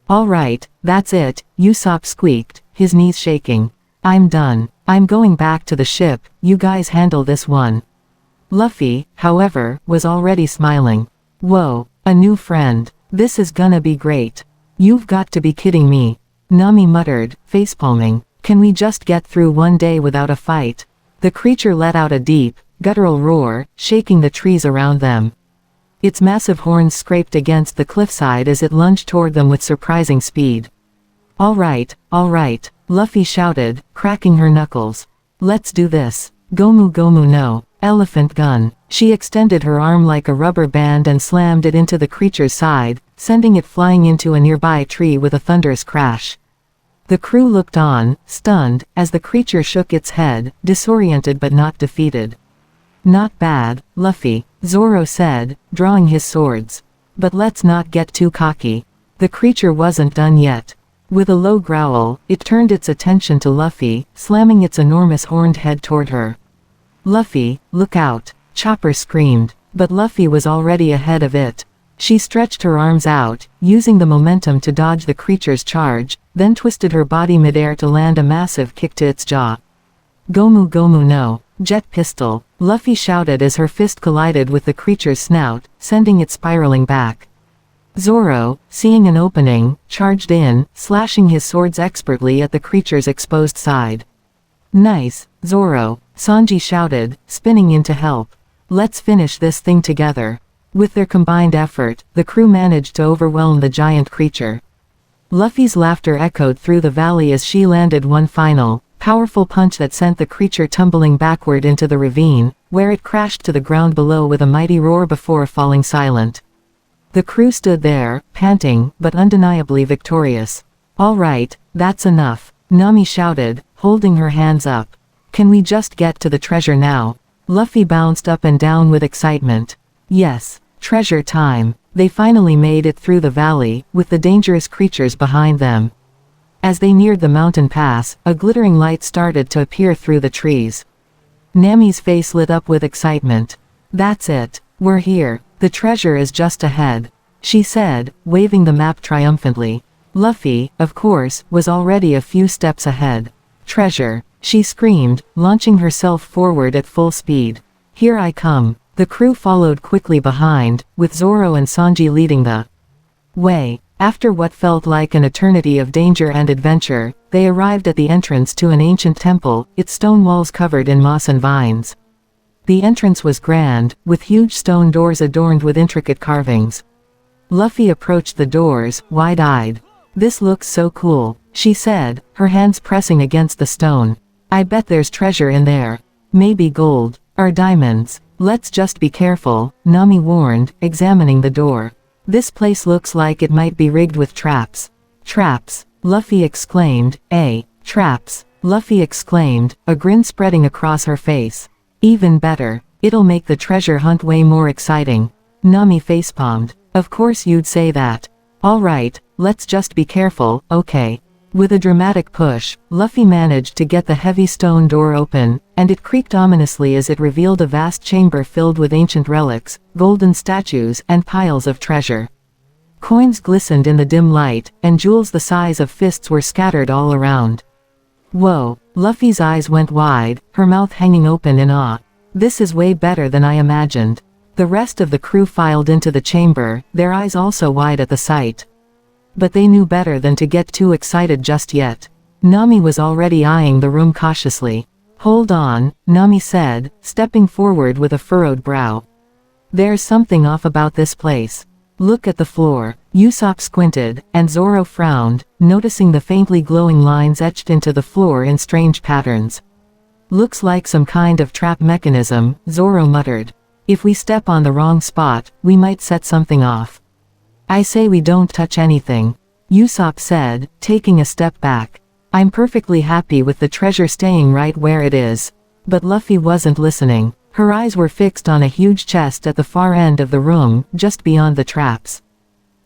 All right, that's it, Usopp squeaked, his knees shaking. I'm done. I'm going back to the ship, you guys handle this one. Luffy, however, was already smiling. Whoa, a new friend. This is gonna be great. You've got to be kidding me. Nami muttered, facepalming. Can we just get through one day without a fight? The creature let out a deep, guttural roar, shaking the trees around them. Its massive horns scraped against the cliffside as it lunged toward them with surprising speed. All right, Luffy shouted, cracking her knuckles. Let's do this. Gomu Gomu no. Elephant gun. She extended her arm like a rubber band and slammed it into the creature's side, sending it flying into a nearby tree with a thunderous crash. The crew looked on, stunned, as the creature shook its head, disoriented but not defeated. Not bad, Luffy, Zoro said, drawing his swords. But let's not get too cocky. The creature wasn't done yet. With a low growl, it turned its attention to Luffy, slamming its enormous horned head toward her. Luffy, look out, Chopper screamed, but Luffy was already ahead of it. She stretched her arms out, using the momentum to dodge the creature's charge, then twisted her body midair to land a massive kick to its jaw. Gomu Gomu no, jet pistol, Luffy shouted as her fist collided with the creature's snout, sending it spiraling back. Zoro, seeing an opening, charged in, slashing his swords expertly at the creature's exposed side. Nice, Zoro, Sanji shouted, spinning in to help. Let's finish this thing together. With their combined effort, the crew managed to overwhelm the giant creature. Luffy's laughter echoed through the valley as she landed one final, powerful punch that sent the creature tumbling backward into the ravine, where it crashed to the ground below with a mighty roar before falling silent. The crew stood there, panting, but undeniably victorious. All right, that's enough, Nami shouted, holding her hands up. Can we just get to the treasure now? Luffy bounced up and down with excitement. Yes, treasure time. They finally made it through the valley, with the dangerous creatures behind them. As they neared the mountain pass, a glittering light started to appear through the trees. Nami's face lit up with excitement. That's it. We're here. The treasure is just ahead, she said, waving the map triumphantly. Luffy, of course, was already a few steps ahead. Treasure, she screamed, launching herself forward at full speed. Here I come. The crew followed quickly behind, with Zoro and Sanji leading the way. After what felt like an eternity of danger and adventure, they arrived at the entrance to an ancient temple, its stone walls covered in moss and vines. The entrance was grand, with huge stone doors adorned with intricate carvings. Luffy approached the doors, wide-eyed. This looks so cool, she said, her hands pressing against the stone. I bet there's treasure in there. Maybe gold, or diamonds. Let's just be careful, Nami warned, examining the door. This place looks like it might be rigged with traps. Traps, Luffy exclaimed. Traps, Luffy exclaimed, a grin spreading across her face. Even better, it'll make the treasure hunt way more exciting. Nami facepalmed. Of course you'd say that. All right, let's just be careful, okay. With a dramatic push, Luffy managed to get the heavy stone door open, and it creaked ominously as it revealed a vast chamber filled with ancient relics, golden statues, and piles of treasure. Coins glistened in the dim light, and jewels the size of fists were scattered all around. Whoa, Luffy's eyes went wide, her mouth hanging open in awe. This is way better than I imagined. The rest of the crew filed into the chamber, their eyes also wide at the sight. But they knew better than to get too excited just yet. Nami was already eyeing the room cautiously. Hold on, Nami said, stepping forward with a furrowed brow. There's something off about this place. Look at the floor. Usopp squinted, and Zoro frowned, noticing the faintly glowing lines etched into the floor in strange patterns. Looks like some kind of trap mechanism, Zoro muttered. If we step on the wrong spot, we might set something off. I say we don't touch anything, Usopp said, taking a step back. I'm perfectly happy with the treasure staying right where it is. But Luffy wasn't listening. Her eyes were fixed on a huge chest at the far end of the room, just beyond the traps.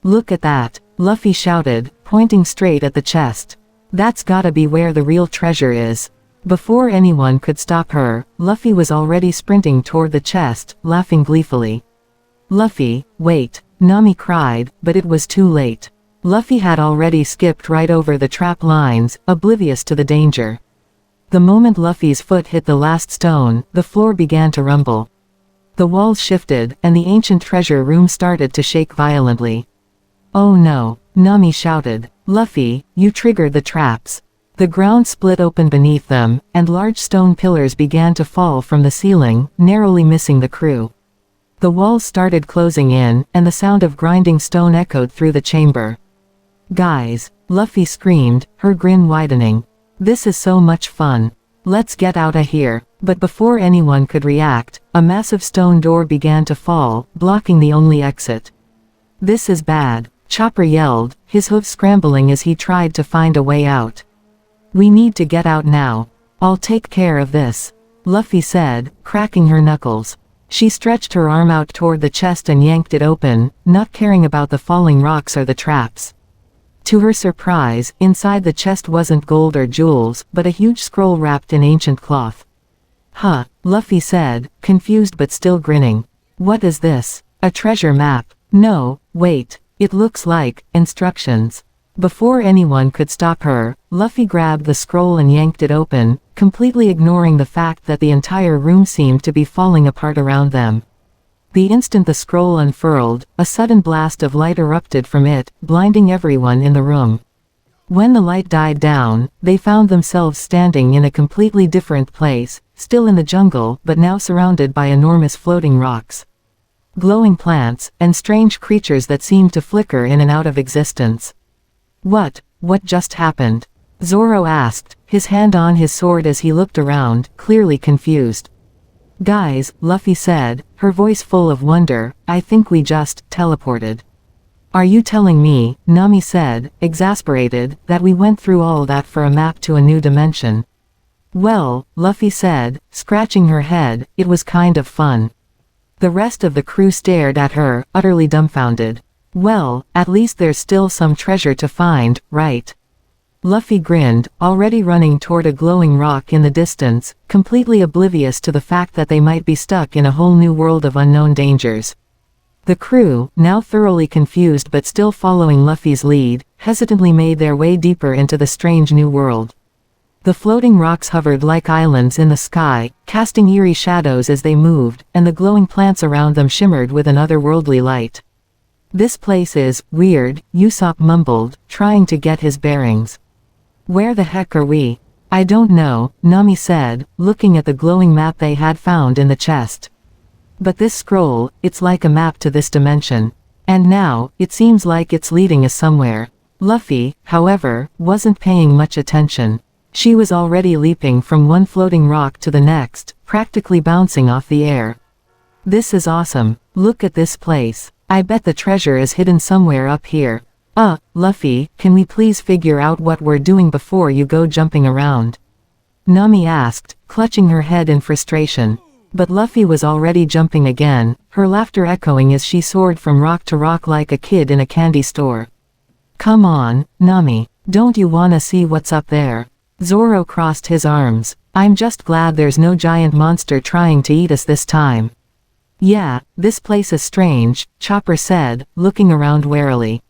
Look at that, Luffy shouted, pointing straight at the chest. That's gotta be where the real treasure is. Before anyone could stop her, Luffy was already sprinting toward the chest, laughing gleefully. Luffy, wait, Nami cried, but it was too late. Luffy had already skipped right over the trap lines, oblivious to the danger. The moment Luffy's foot hit the last stone, the floor began to rumble. The walls shifted, and the ancient treasure room started to shake violently. Oh no, Nami shouted. Luffy, you triggered the traps. The ground split open beneath them, and large stone pillars began to fall from the ceiling, narrowly missing the crew. The walls started closing in, and the sound of grinding stone echoed through the chamber. Guys, Luffy screamed, her grin widening. This is so much fun. Let's get out of here. But before anyone could react, a massive stone door began to fall, blocking the only exit. "This is bad," Chopper yelled, his hooves scrambling as he tried to find a way out. "We need to get out now." "I'll take care of this," Luffy said, cracking her knuckles. She stretched her arm out toward the chest and yanked it open, not caring about the falling rocks or the traps. To her surprise, inside the chest wasn't gold or jewels, but a huge scroll wrapped in ancient cloth. "Huh," Luffy said, confused but still grinning. "What is this? A treasure map?" "No, wait. It looks like instructions." Before anyone could stop her, Luffy grabbed the scroll and yanked it open, completely ignoring the fact that the entire room seemed to be falling apart around them. The instant the scroll unfurled, a sudden blast of light erupted from it, blinding everyone in the room. When the light died down, they found themselves standing in a completely different place, still in the jungle but now surrounded by enormous floating rocks, glowing plants, and strange creatures that seemed to flicker in and out of existence. What just happened?" Zoro asked, his hand on his sword as he looked around, clearly confused. "Guys," Luffy said, her voice full of wonder, "I think we just teleported." "Are you telling me," Nami said, exasperated, "that we went through all that for a map to a new dimension?" "Well," Luffy said, scratching her head, "it was kind of fun." The rest of the crew stared at her, utterly dumbfounded. "Well, at least there's still some treasure to find, right?" Luffy grinned, already running toward a glowing rock in the distance, completely oblivious to the fact that they might be stuck in a whole new world of unknown dangers. The crew, now thoroughly confused but still following Luffy's lead, hesitantly made their way deeper into the strange new world. The floating rocks hovered like islands in the sky, casting eerie shadows as they moved, and the glowing plants around them shimmered with an otherworldly light. "This place is weird," Usopp mumbled, trying to get his bearings. "Where the heck are we?" "I don't know," Nami said, looking at the glowing map they had found in the chest. "But this scroll, it's like a map to this dimension. And now, it seems like it's leading us somewhere." Luffy, however, wasn't paying much attention. She was already leaping from one floating rock to the next, practically bouncing off the air. "This is awesome. Look at this place. I bet the treasure is hidden somewhere up here." Luffy, can we please figure out what we're doing before you go jumping around?" Nami asked, clutching her head in frustration. But Luffy was already jumping again, her laughter echoing as she soared from rock to rock like a kid in a candy store. "Come on, Nami. Don't you wanna see what's up there?" Zoro crossed his arms. "I'm just glad there's no giant monster trying to eat us this time." "Yeah, this place is strange," Chopper said, looking around warily.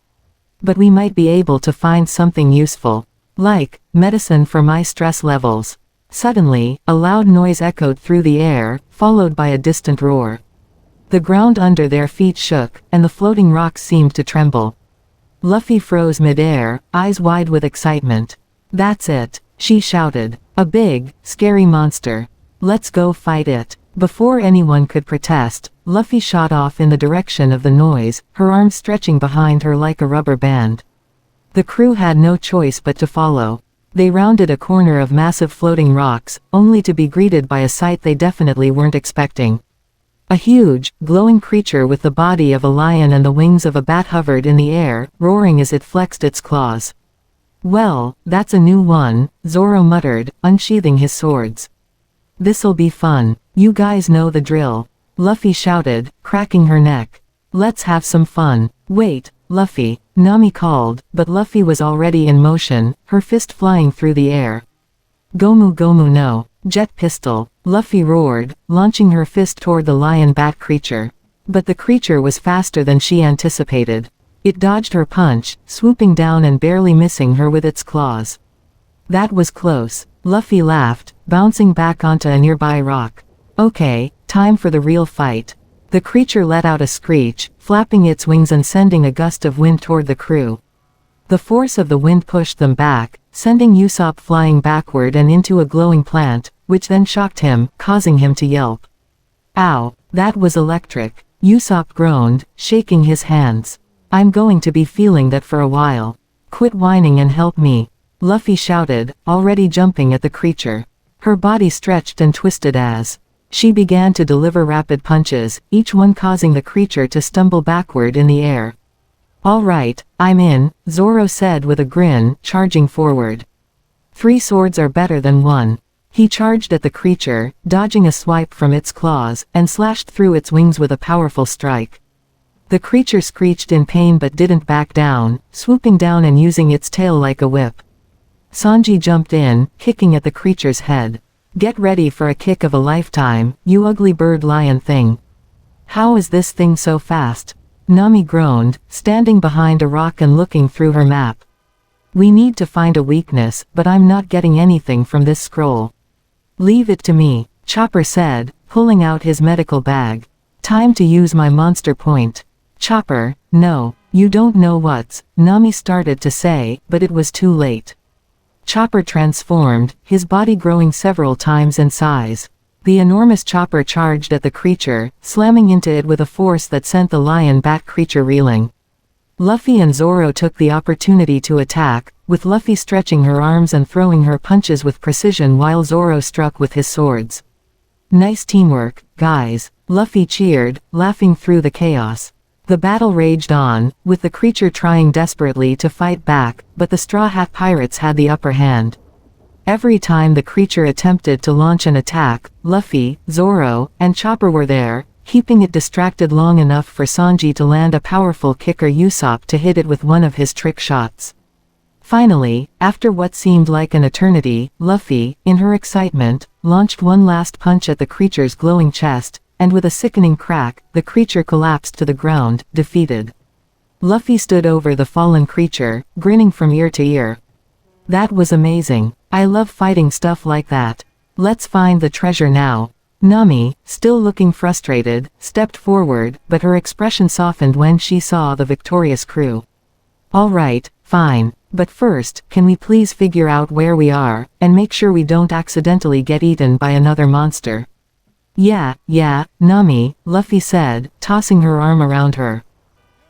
"But we might be able to find something useful. Like medicine for my stress levels." Suddenly, a loud noise echoed through the air, followed by a distant roar. The ground under their feet shook, and the floating rocks seemed to tremble. Luffy froze mid-air, eyes wide with excitement. "That's it," she shouted. "A big, scary monster. Let's go fight it." Before anyone could protest, Luffy shot off in the direction of the noise, her arms stretching behind her like a rubber band. The crew had no choice but to follow. They rounded a corner of massive floating rocks, only to be greeted by a sight they definitely weren't expecting. A huge, glowing creature with the body of a lion and the wings of a bat hovered in the air, roaring as it flexed its claws. "Well, that's a new one," Zoro muttered, unsheathing his swords. "This'll be fun. You guys know the drill," Luffy shouted, cracking her neck. "Let's have some fun." "Wait, Luffy," Nami called, but Luffy was already in motion, her fist flying through the air. "Gomu Gomu no, jet pistol," Luffy roared, launching her fist toward the lion bat creature. But the creature was faster than she anticipated. It dodged her punch, swooping down and barely missing her with its claws. "That was close," Luffy laughed, bouncing back onto a nearby rock. "Okay, time for the real fight." The creature let out a screech, flapping its wings and sending a gust of wind toward the crew. The force of the wind pushed them back, sending Usopp flying backward and into a glowing plant, which then shocked him, causing him to yelp. "Ow, that was electric," Usopp groaned, shaking his hands. "I'm going to be feeling that for a while. Quit whining and help me," Luffy shouted, already jumping at the creature. Her body stretched and twisted as she began to deliver rapid punches, each one causing the creature to stumble backward in the air. "All right, I'm in," Zoro said with a grin, charging forward. 3 swords are better than 1. He charged at the creature, dodging a swipe from its claws, and slashed through its wings with a powerful strike. The creature screeched in pain but didn't back down, swooping down and using its tail like a whip. Sanji jumped in, kicking at the creature's head. "Get ready for a kick of a lifetime, you ugly bird lion thing." "How is this thing so fast?" Nami groaned, standing behind a rock and looking through her map. "We need to find a weakness, but I'm not getting anything from this scroll." "Leave it to me," Chopper said, pulling out his medical bag. "Time to use my monster point." "Chopper, no, you don't know what's," Nami started to say, but it was too late. Chopper transformed, his body growing several times in size. The enormous Chopper charged at the creature, slamming into it with a force that sent the lion-back creature reeling. Luffy and Zoro took the opportunity to attack, with Luffy stretching her arms and throwing her punches with precision while Zoro struck with his swords. "Nice teamwork, guys," Luffy cheered, laughing through the chaos. The battle raged on, with the creature trying desperately to fight back, but the Straw Hat Pirates had the upper hand. Every time the creature attempted to launch an attack, Luffy, Zoro, and Chopper were there, keeping it distracted long enough for Sanji to land a powerful kick or Usopp to hit it with one of his trick shots. Finally, after what seemed like an eternity, Luffy, in her excitement, launched one last punch at the creature's glowing chest, and with a sickening crack, the creature collapsed to the ground, defeated. Luffy stood over the fallen creature, grinning from ear to ear. "That was amazing. I love fighting stuff like that. Let's find the treasure now." Nami, still looking frustrated, stepped forward, but her expression softened when she saw the victorious crew. "All right, fine. But first, can we please figure out where we are, and make sure we don't accidentally get eaten by another monster?" Yeah, Nami," Luffy said, tossing her arm around her.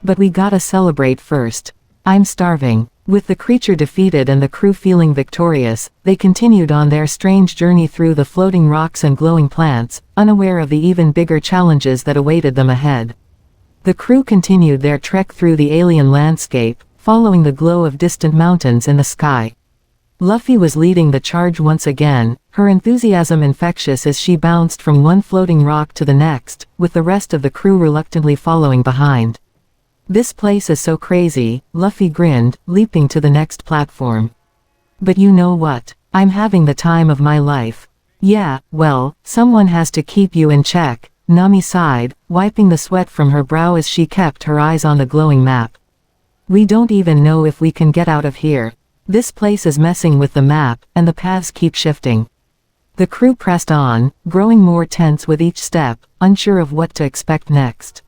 "But we gotta celebrate first. I'm starving." With the creature defeated and the crew feeling victorious, they continued on their strange journey through the floating rocks and glowing plants, unaware of the even bigger challenges that awaited them ahead. The crew continued their trek through the alien landscape, following the glow of distant mountains in the sky. Luffy was leading the charge once again, her enthusiasm infectious as she bounced from one floating rock to the next, with the rest of the crew reluctantly following behind. "This place is so crazy," Luffy grinned, leaping to the next platform. "But you know what? I'm having the time of my life." "Yeah, well, someone has to keep you in check," Nami sighed, wiping the sweat from her brow as she kept her eyes on the glowing map. "We don't even know if we can get out of here. This place is messing with the map, and the paths keep shifting." The crew pressed on, growing more tense with each step, unsure of what to expect next.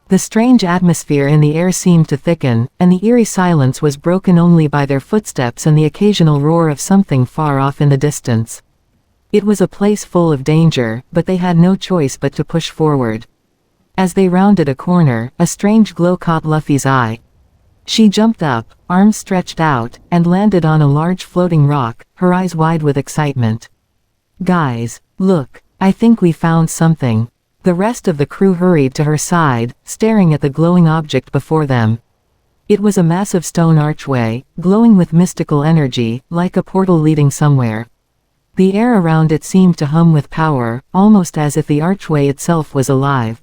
The strange atmosphere in the air seemed to thicken, and the eerie silence was broken only by their footsteps and the occasional roar of something far off in the distance. It was a place full of danger, but they had no choice but to push forward. As they rounded a corner, a strange glow caught Luffy's eye. She jumped up, arms stretched out, and landed on a large floating rock, her eyes wide with excitement. "Guys, look, I think we found something." The rest of the crew hurried to her side, staring at the glowing object before them. It was a massive stone archway, glowing with mystical energy, like a portal leading somewhere. The air around it seemed to hum with power, almost as if the archway itself was alive.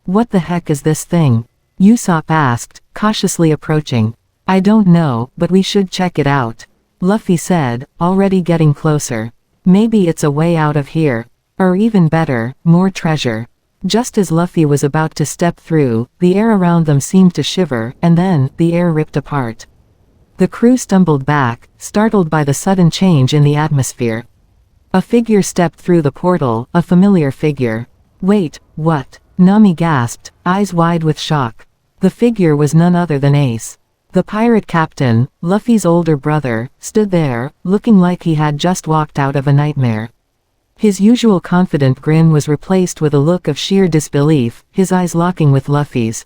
"What the heck is this thing?" Usopp asked, cautiously approaching. "I don't know, but we should check it out," Luffy said, already getting closer. "Maybe it's a way out of here. Or even better, more treasure." Just as Luffy was about to step through, the air around them seemed to shiver, and then, the air ripped apart. The crew stumbled back, startled by the sudden change in the atmosphere. A figure stepped through the portal, a familiar figure. "Wait, what?" Nami gasped, eyes wide with shock. The figure was none other than Ace. The pirate captain, Luffy's older brother, stood there, looking like he had just walked out of a nightmare. His usual confident grin was replaced with a look of sheer disbelief, his eyes locking with Luffy's.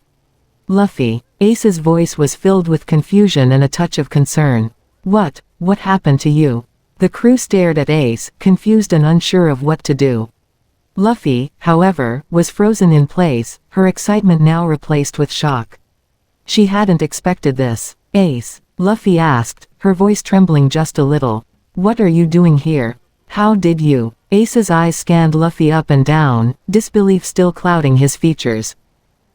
"Luffy," Ace's voice was filled with confusion and a touch of concern. What happened to you?" The crew stared at Ace, confused and unsure of what to do. Luffy, however, was frozen in place, her excitement now replaced with shock. She hadn't expected this. Ace, Luffy asked, her voice trembling just a little. What are you doing here? How did you? Ace's eyes scanned Luffy up and down, disbelief still clouding his features.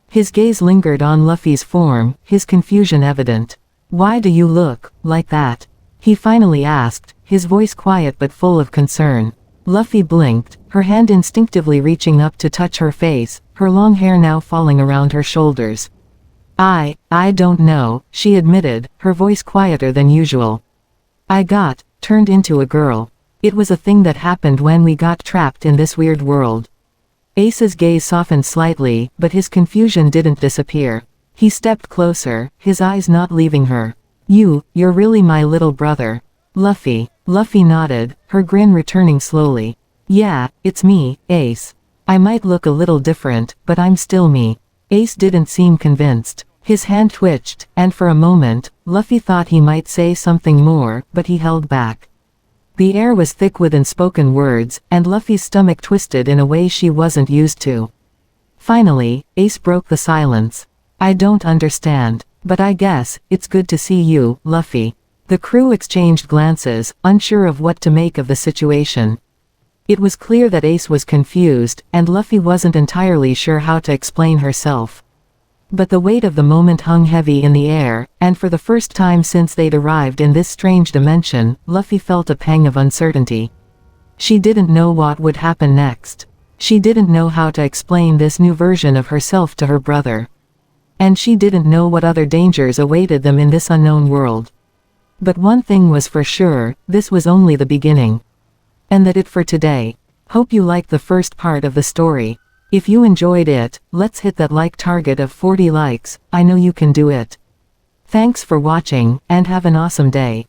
His gaze lingered on Luffy's form, his confusion evident. Why do you look like that? He finally asked, his voice quiet but full of concern. Luffy blinked, her hand instinctively reaching up to touch her face, her long hair now falling around her shoulders. I don't know, she admitted, her voice quieter than usual. I got turned into a girl. It was a thing that happened when we got trapped in this weird world. Ace's gaze softened slightly, but his confusion didn't disappear. He stepped closer, his eyes not leaving her. You're really my little brother. Luffy nodded, her grin returning slowly. Yeah, it's me, Ace. I might look a little different, but I'm still me. Ace didn't seem convinced. His hand twitched, and for a moment, Luffy thought he might say something more, but he held back. The air was thick with unspoken words, and Luffy's stomach twisted in a way she wasn't used to. Finally, Ace broke the silence. I don't understand, but I guess it's good to see you, Luffy. The crew exchanged glances, unsure of what to make of the situation. It was clear that Ace was confused, and Luffy wasn't entirely sure how to explain herself. But the weight of the moment hung heavy in the air, and for the first time since they'd arrived in this strange dimension, Luffy felt a pang of uncertainty. She didn't know what would happen next. She didn't know how to explain this new version of herself to her brother. And she didn't know what other dangers awaited them in this unknown world. But one thing was for sure, this was only the beginning. And that's it for today. Hope you liked the first part of the story. If you enjoyed it, let's hit that like target of 40 likes, I know you can do it. Thanks for watching, and have an awesome day.